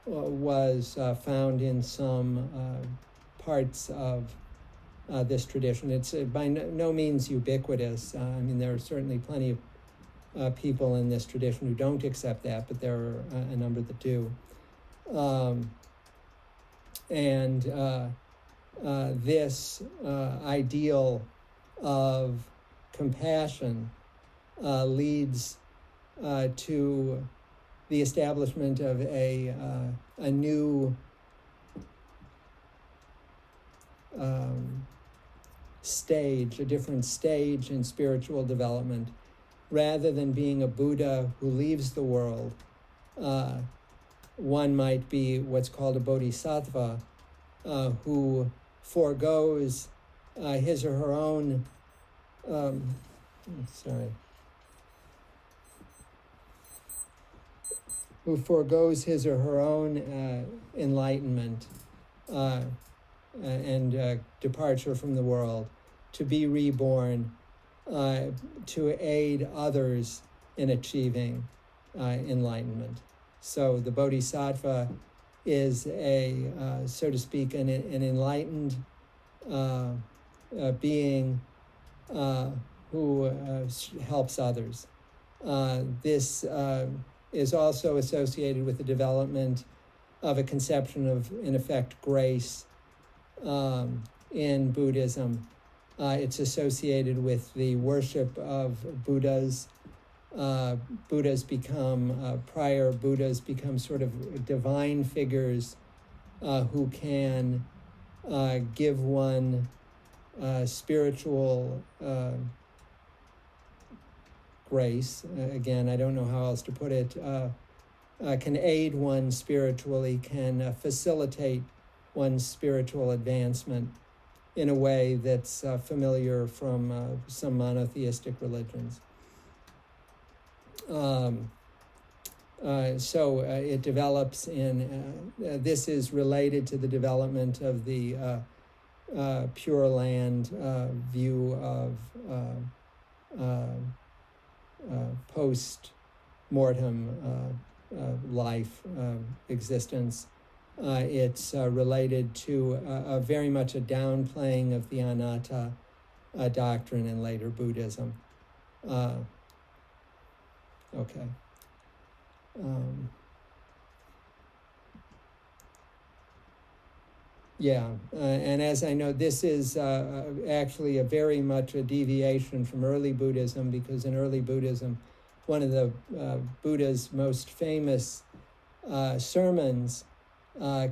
was found in some parts of this tradition. It's by no means ubiquitous. I mean, there are certainly plenty of people in this tradition who don't accept that, but there are a number that do. This ideal of compassion leads to the establishment of a new stage, a different stage in spiritual development. Rather than being a Buddha who leaves the world, one might be what's called a bodhisattva, who foregoes his or her own, who foregoes his or her own enlightenment and departure from the world, to be reborn, to aid others in achieving enlightenment. So the bodhisattva is so to speak, an enlightened being who helps others. This is also associated with the development of a conception of, in effect, grace in Buddhism. It's associated with the worship of Buddhas. Prior Buddhas become sort of divine figures who can give one spiritual grace. Again, I don't know how else to put it. Can aid one spiritually, can facilitate one's spiritual advancement in a way that's familiar from some monotheistic religions. So it develops in, this is related to the development of the Pure Land view of post-mortem life existence. It's related to very much a downplaying of the anatta doctrine in later Buddhism. Okay. And as I know, this is actually very much a deviation from early Buddhism, because in early Buddhism, one of the Buddha's most famous sermons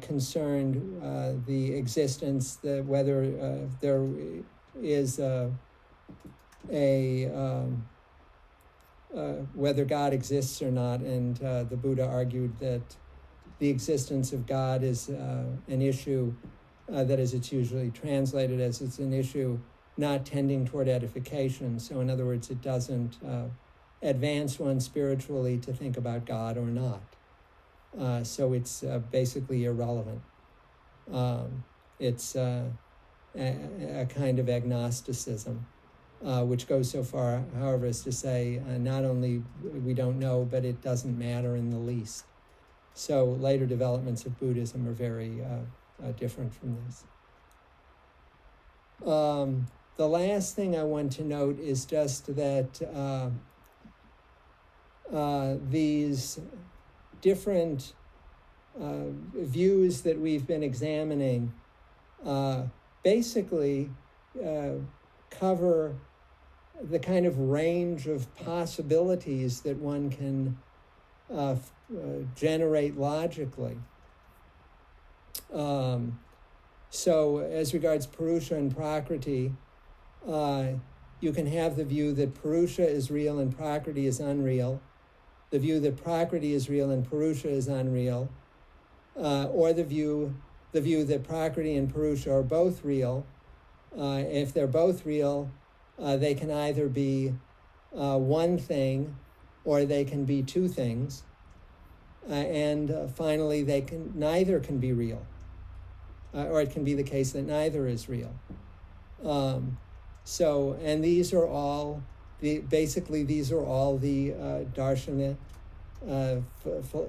concerned the existence, whether there is whether God exists or not, and the Buddha argued that the existence of God is an issue that, as it's usually translated as, it's an issue not tending toward edification. So in other words, it doesn't advance one spiritually to think about God or not. So it's basically irrelevant. It's a kind of agnosticism, which goes so far, however, as to say not only we don't know, but it doesn't matter in the least. So later developments of Buddhism are very different from this. The last thing I want to note is just that these different views that we've been examining basically cover the kind of range of possibilities that one can generate logically. So as regards Purusha and Prakriti, you can have the view that Purusha is real and Prakriti is unreal, the view that Prakriti is real and Purusha is unreal, or the view that Prakriti and Purusha are both real. If they're both real, they can either be one thing or they can be two things. And finally, neither can be real. Or it can be the case that neither is real. And these are all the darshan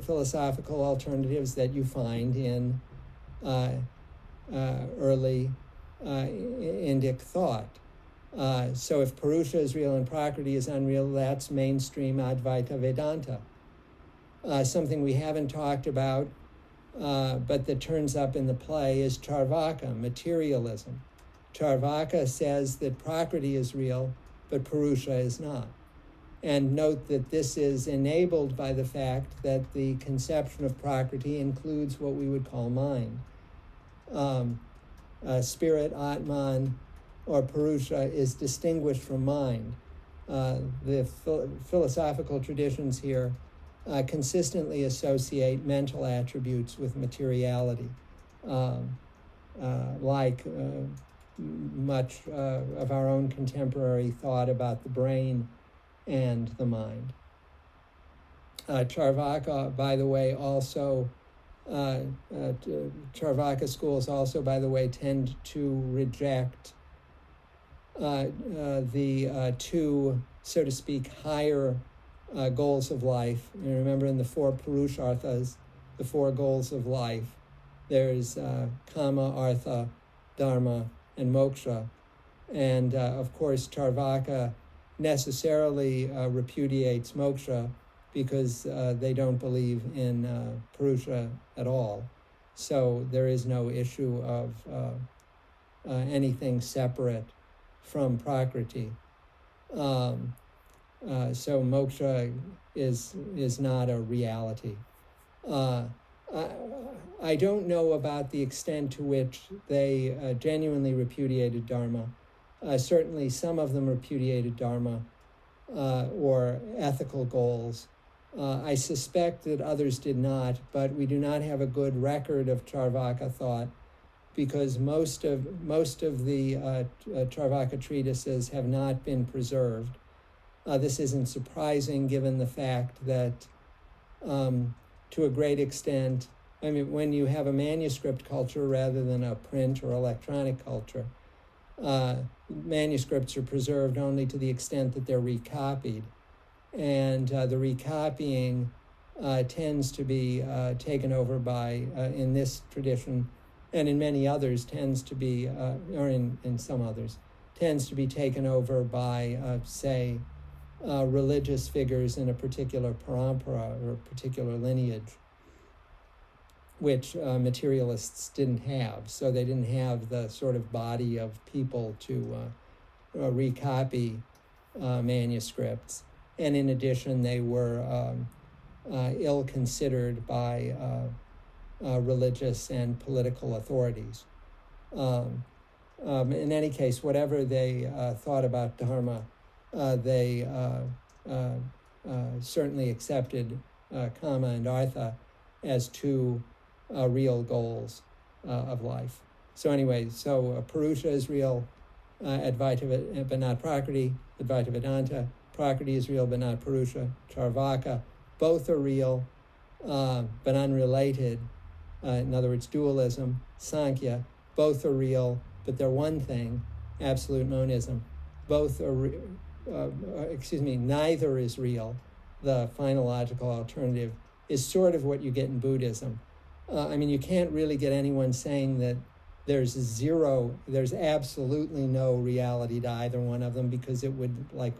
philosophical alternatives that you find in early Indic thought. So if Purusha is real and Prakriti is unreal, that's mainstream Advaita Vedanta. Something we haven't talked about, but that turns up in the play, is Charvaka, materialism. Charvaka says that Prakriti is real, but Purusha is not. And note that this is enabled by the fact that the conception of Prakriti includes what we would call mind. Spirit, Atman, or Purusha is distinguished from mind. The philosophical traditions here consistently associate mental attributes with materiality, like much of our own contemporary thought about the brain and the mind. Charvaka, by the way, also, Charvaka schools also, by the way, tend to reject the two, so to speak, higher goals of life. You remember in the four Purusharthas, the four goals of life, there's Kama, Artha, Dharma, and Moksha. And of course, Charvaka necessarily repudiates moksha because they don't believe in Purusha at all. So there is no issue of anything separate from Prakriti. So moksha is not a reality. I don't know about the extent to which they genuinely repudiated Dharma. Certainly some of them repudiated Dharma or ethical goals. I suspect that others did not, but we do not have a good record of Charvaka thought because most of the Charvaka treatises have not been preserved. This isn't surprising given the fact that to a great extent, I mean, when you have a manuscript culture rather than a print or electronic culture, manuscripts are preserved only to the extent that they're recopied. And the recopying tends to be taken over by, in this tradition, and in many others, tends to be, or in some others, tends to be taken over by, say, religious figures in a particular parampara or a particular lineage, which materialists didn't have. So they didn't have the sort of body of people to recopy manuscripts. And in addition, they were ill-considered by religious and political authorities. In any case, whatever they thought about Dharma, they certainly accepted Kama and Artha as two real goals of life. So anyway, Purusha is real, Advaita but not Prakriti, Advaita Vedanta. Prakriti is real but not Purusha. Charvaka, both are real but unrelated. In other words, dualism. Sankhya, both are real but they're one thing, absolute monism. Both are, neither is real. The final logical alternative is sort of what you get in Buddhism. I mean, you can't really get anyone saying that there's absolutely no reality to either one of them because it would, like,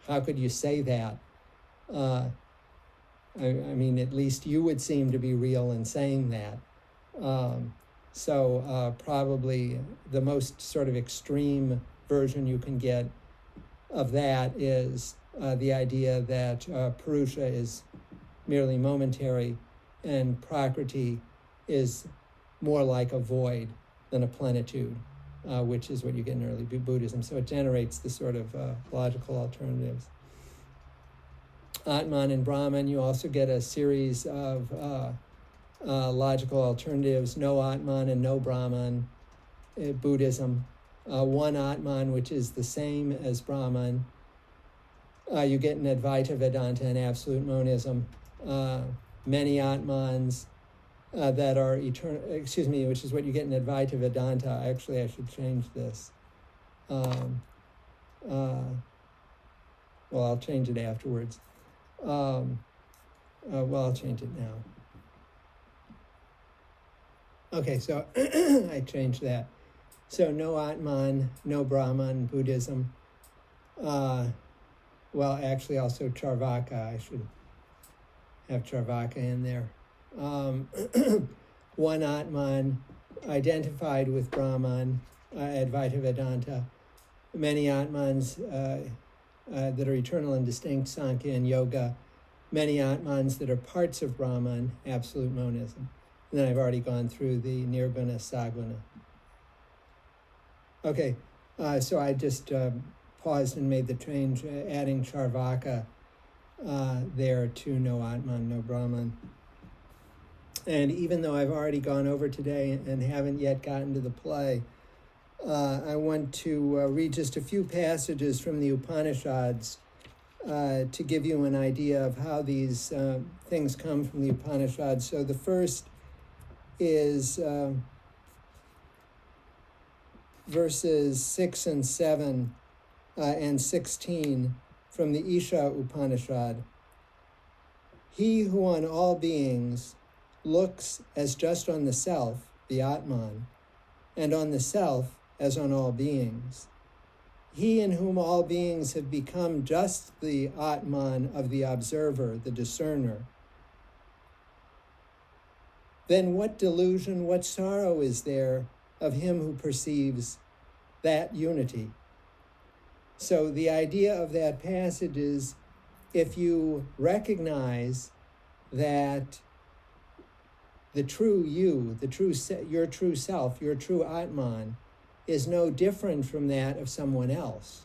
how could you say that? I mean, at least you would seem to be real in saying that. Probably the most sort of extreme version you can get of that is the idea that Purusha is merely momentary and Prakriti is more like a void than a plenitude, which is what you get in early Buddhism. So it generates the sort of logical alternatives. Atman and Brahman, you also get a series of logical alternatives, no Atman and no Brahman, Buddhism. One Atman, which is the same as Brahman. You get in Advaita Vedanta and absolute monism. Many Atmans that are eternal, which is what you get in Advaita Vedanta. Actually, I should change this. Well, I'll change it afterwards. I'll change it now. Okay, so I changed that. So no Atman, no Brahman, Buddhism. Actually also Charvaka. I should have Charvaka in there. One Atman identified with Brahman, Advaita Vedanta. Many Atmans that are eternal and distinct, Sankhya and Yoga, many Atmans that are parts of Brahman, absolute monism. And then I've already gone through the Nirguna, Saguna. Okay, so I just paused and made the change, adding Charvaka there to no Atman, no Brahman. And even though I've already gone over today and haven't yet gotten to the play, I want to read just a few passages from the Upanishads to give you an idea of how these things come from the Upanishads. So the first is verses 6 and 7 and 16 from the Isha Upanishad. He who on all beings looks as just on the self, the Atman, and on the self as on all beings. He in whom all beings have become just the Atman of the observer, the discerner. Then what delusion, what sorrow is there of him who perceives that unity? So the idea of that passage is, if you recognize that the true you, your true self, your true Atman, is no different from that of someone else.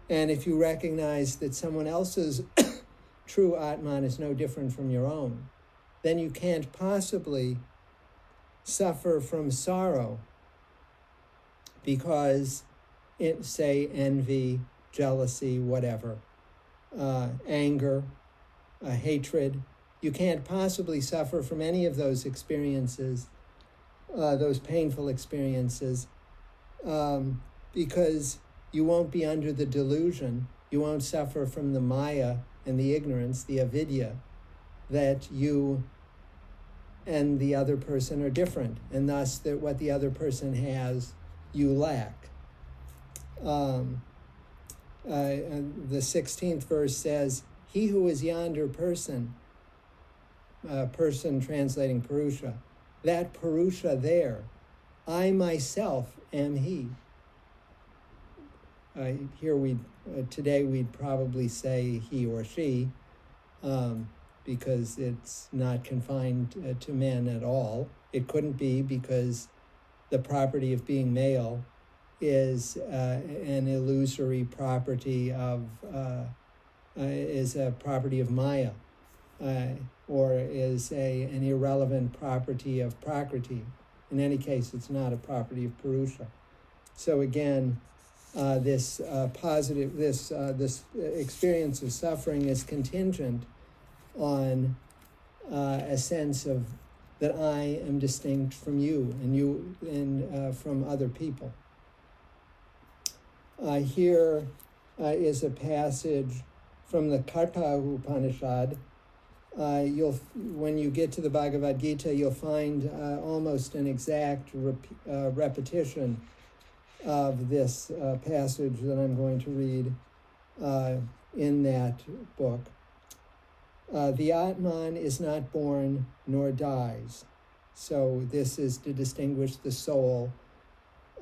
And if you recognize that someone else's true Atman is no different from your own, then you can't possibly suffer from sorrow because, say, envy, jealousy, whatever, anger, hatred. You can't possibly suffer from any of those experiences, those painful experiences, because you won't be under the delusion. You won't suffer from the Maya and the ignorance, the avidya, that you and the other person are different, and thus that what the other person has, you lack. And the 16th verse says, he who is yonder person, person translating Purusha, that Purusha there, I myself am he. Today we'd probably say he or she, because it's not confined to men at all. It couldn't be, because the property of being male is an illusory property is a property of Maya, or is an irrelevant property of Prakriti. In any case, it's not a property of Purusha. So again, this experience of suffering is contingent on a sense of that I am distinct from you and you and from other people. Here is a passage from the Katha Upanishad. When you get to the Bhagavad Gita, you'll find almost an exact repetition of this passage that I'm going to read in that book. The Atman is not born nor dies. So this is to distinguish the soul,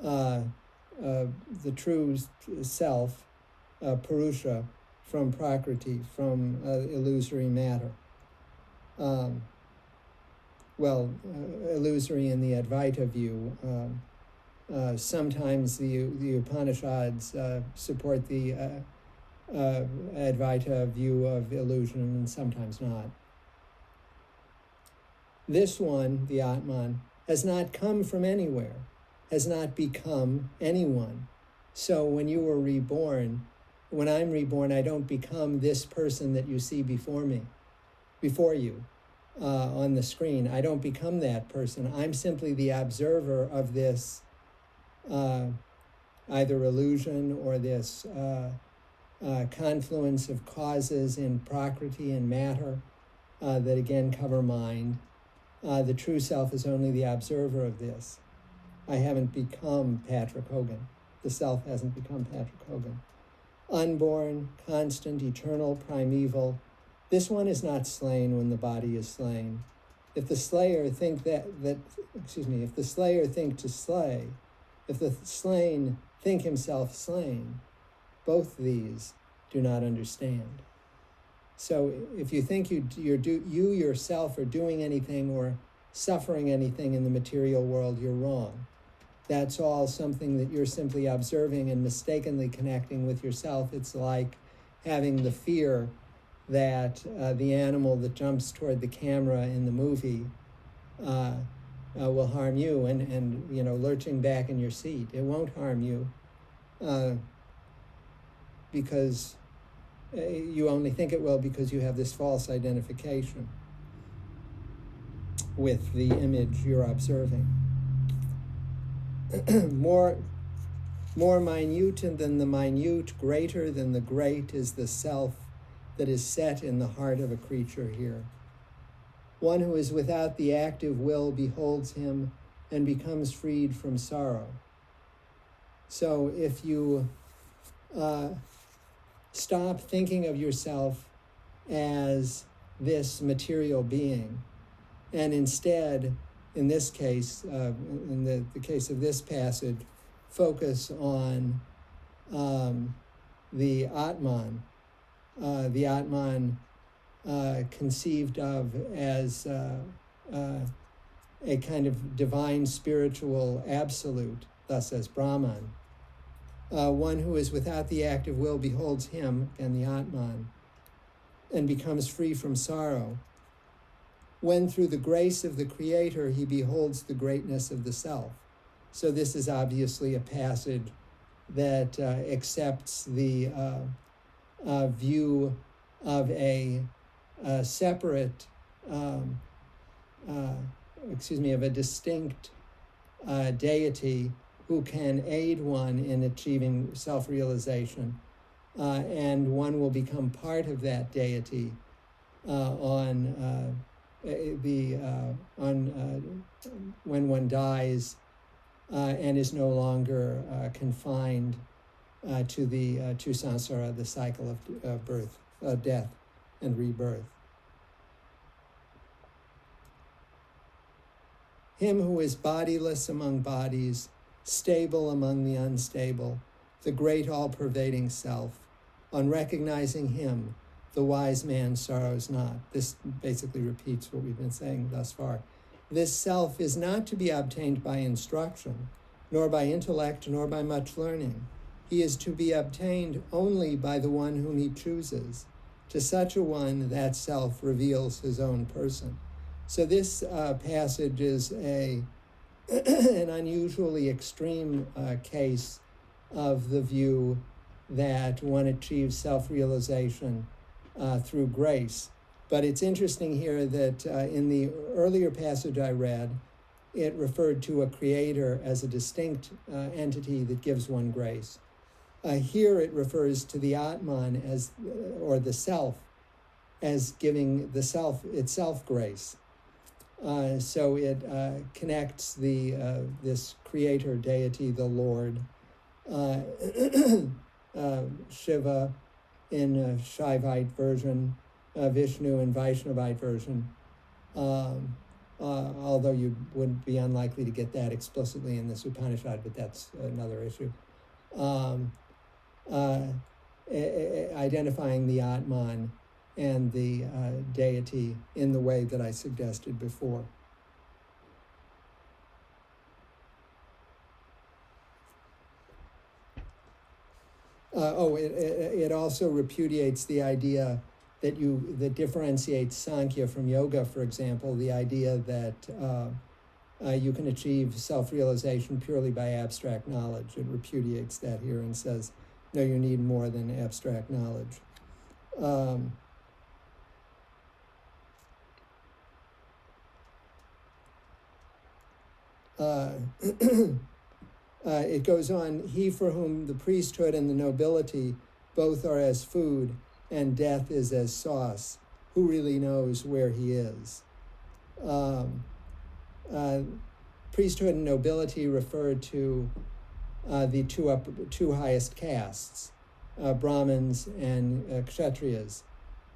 the true self, Purusha, from Prakriti, from illusory matter. Illusory in the Advaita view. Sometimes the Upanishads support the Advaita view of illusion, and sometimes not. This one, the Atman, has not come from anywhere, has not become anyone. So when you were reborn, when I'm reborn, I don't become this person that you see before you on the screen. I don't become that person. I'm simply the observer of this either illusion or this confluence of causes in Prakriti and matter that again cover mind. The true self is only the observer of this. I haven't become Patrick Hogan. The self hasn't become Patrick Hogan. Unborn, constant, eternal, primeval. This one is not slain when the body is slain. If the slayer think if the slayer think to slay, if the slain think himself slain, both these do not understand. So if you think you yourself are doing anything or suffering anything in the material world, you're wrong. That's all something that you're simply observing and mistakenly connecting with yourself. It's like having the fear that the animal that jumps toward the camera in the movie will harm you, and lurching back in your seat. It won't harm you because you only think it will because you have this false identification with the image you're observing. More minute than the minute, greater than the great is the self that is set in the heart of a creature here. One who is without the active will beholds him and becomes freed from sorrow. So if you stop thinking of yourself as this material being, and instead, in this case, in the case of this passage, focus on the Atman, conceived of as a kind of divine spiritual absolute, thus as Brahman. One who is without the active will beholds him, and the Atman, and becomes free from sorrow. When through the grace of the Creator he beholds the greatness of the self. So this is obviously a passage that accepts the view of a separate, of a distinct deity who can aid one in achieving self-realization, and one will become part of that deity when one dies and is no longer confined to samsara, the cycle of birth, death, and rebirth. Him who is bodiless among bodies, stable among the unstable, the great all-pervading self, on recognizing him, the wise man sorrows not. This basically repeats what we've been saying thus far. This self is not to be obtained by instruction, nor by intellect, nor by much learning. He is to be obtained only by the one whom he chooses. To such a one, that self reveals his own person. So this passage is an unusually extreme case of the view that one achieves self-realization through grace. But it's interesting here that in the earlier passage I read, it referred to a creator as a distinct entity that gives one grace. Here it refers to the Atman or the self, as giving the self itself grace. So it connects this creator deity, the Lord, Shiva in a Shaivite version, Vishnu in Vaishnavite version, although you would be unlikely to get that explicitly in this Upanishad, but that's another issue. Identifying the Atman and the deity in the way that I suggested before. It also repudiates the idea that differentiates Sankhya from yoga, for example, the idea that you can achieve self-realization purely by abstract knowledge. It repudiates that here and says, no, you need more than abstract knowledge. It goes on, he for whom the priesthood and the nobility both are as food and death is as sauce, who really knows where he is? Priesthood and nobility refer to the two highest castes, Brahmins and Kshatriyas.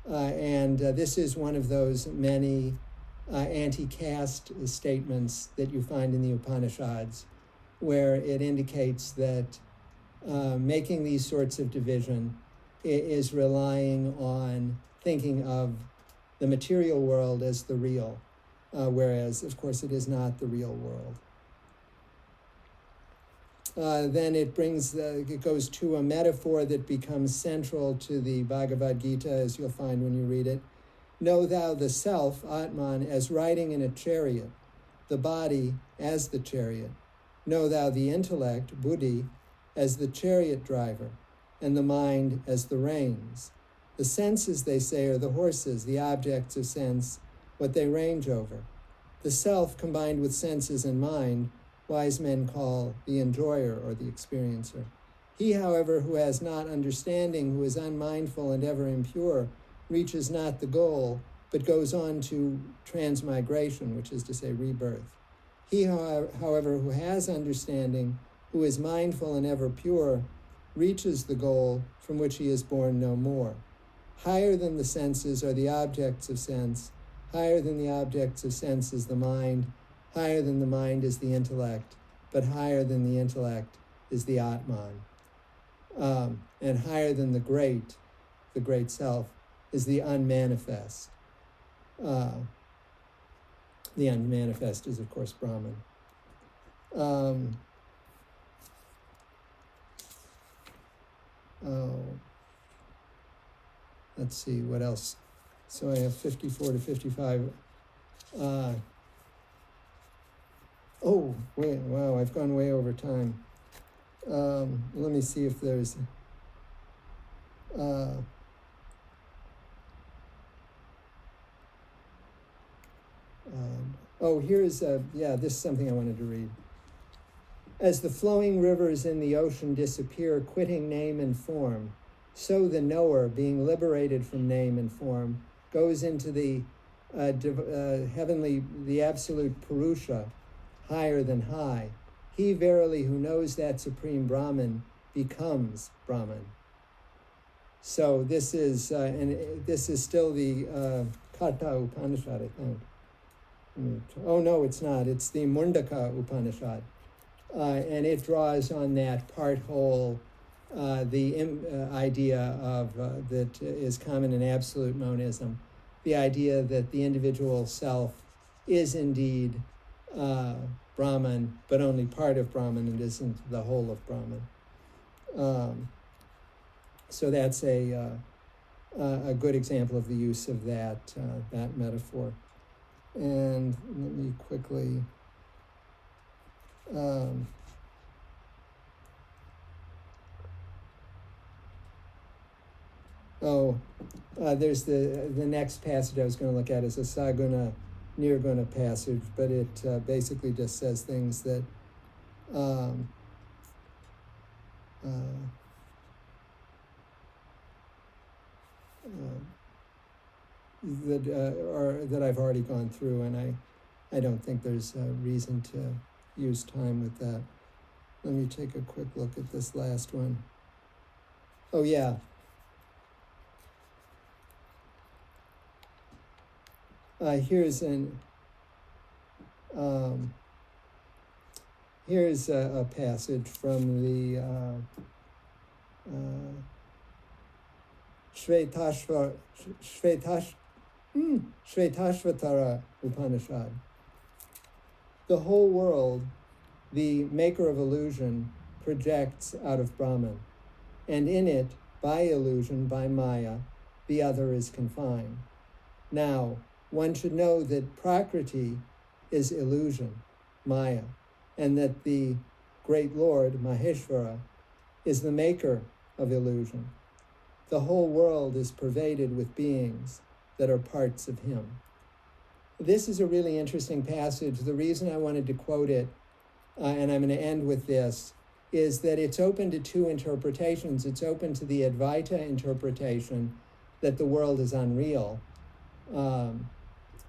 And this is one of those many anti-caste statements that you find in the Upanishads, where it indicates that making these sorts of division is relying on thinking of the material world as the real, whereas, of course, it is not the real world. Then it goes to a metaphor that becomes central to the Bhagavad Gita, as you'll find when you read it. Know thou the self, Atman, as riding in a chariot, the body as the chariot. Know thou the intellect, Buddhi, as the chariot driver, and the mind as the reins. The senses, they say, are the horses, the objects of sense, what they range over. The self, combined with senses and mind, wise men call the enjoyer or the experiencer. He, however, who has not understanding, who is unmindful and ever impure, reaches not the goal, but goes on to transmigration, which is to say rebirth. He, however, who has understanding, who is mindful and ever pure, reaches the goal from which he is born no more. Higher than the senses are the objects of sense. Higher than the objects of sense is the mind. Higher than the mind is the intellect. But higher than the intellect is the Atman. And higher than the great self, is the unmanifest. The unmanifest is, of course, Brahman. Let's see, what else? So I have 54 to 55. Wow, I've gone way over time. Let me see if there's... this is something I wanted to read. As the flowing rivers in the ocean disappear, quitting name and form, so the knower, being liberated from name and form, goes into the heavenly, the absolute Purusha, higher than high. He verily who knows that supreme Brahman becomes Brahman. So this is still the Katha Upanishad, I think. Oh no, it's not. It's the Mundaka Upanishad. And it draws on that part whole, the idea of that is common in absolute monism, the idea that the individual self is indeed Brahman, but only part of Brahman and isn't the whole of Brahman. So that's a good example of the use of that metaphor. And let me quickly... there's the next passage I was going to look at is a Saguna Nirguna passage, but it basically just says things that that I've already gone through, and I don't think there's a reason to use time with that. Let me take a quick look at this last one. Oh yeah. Here's a passage from the Shvetashvatara Upanishad. The whole world, the maker of illusion, projects out of Brahman, and in it, by illusion, by Maya, the other is confined. Now, one should know that Prakriti is illusion, Maya, and that the great Lord, Maheshvara, is the maker of illusion. The whole world is pervaded with beings that are parts of him. This is a really interesting passage. The reason I wanted to quote it, and I'm going to end with this, is that it's open to two interpretations. It's open to the Advaita interpretation that the world is unreal,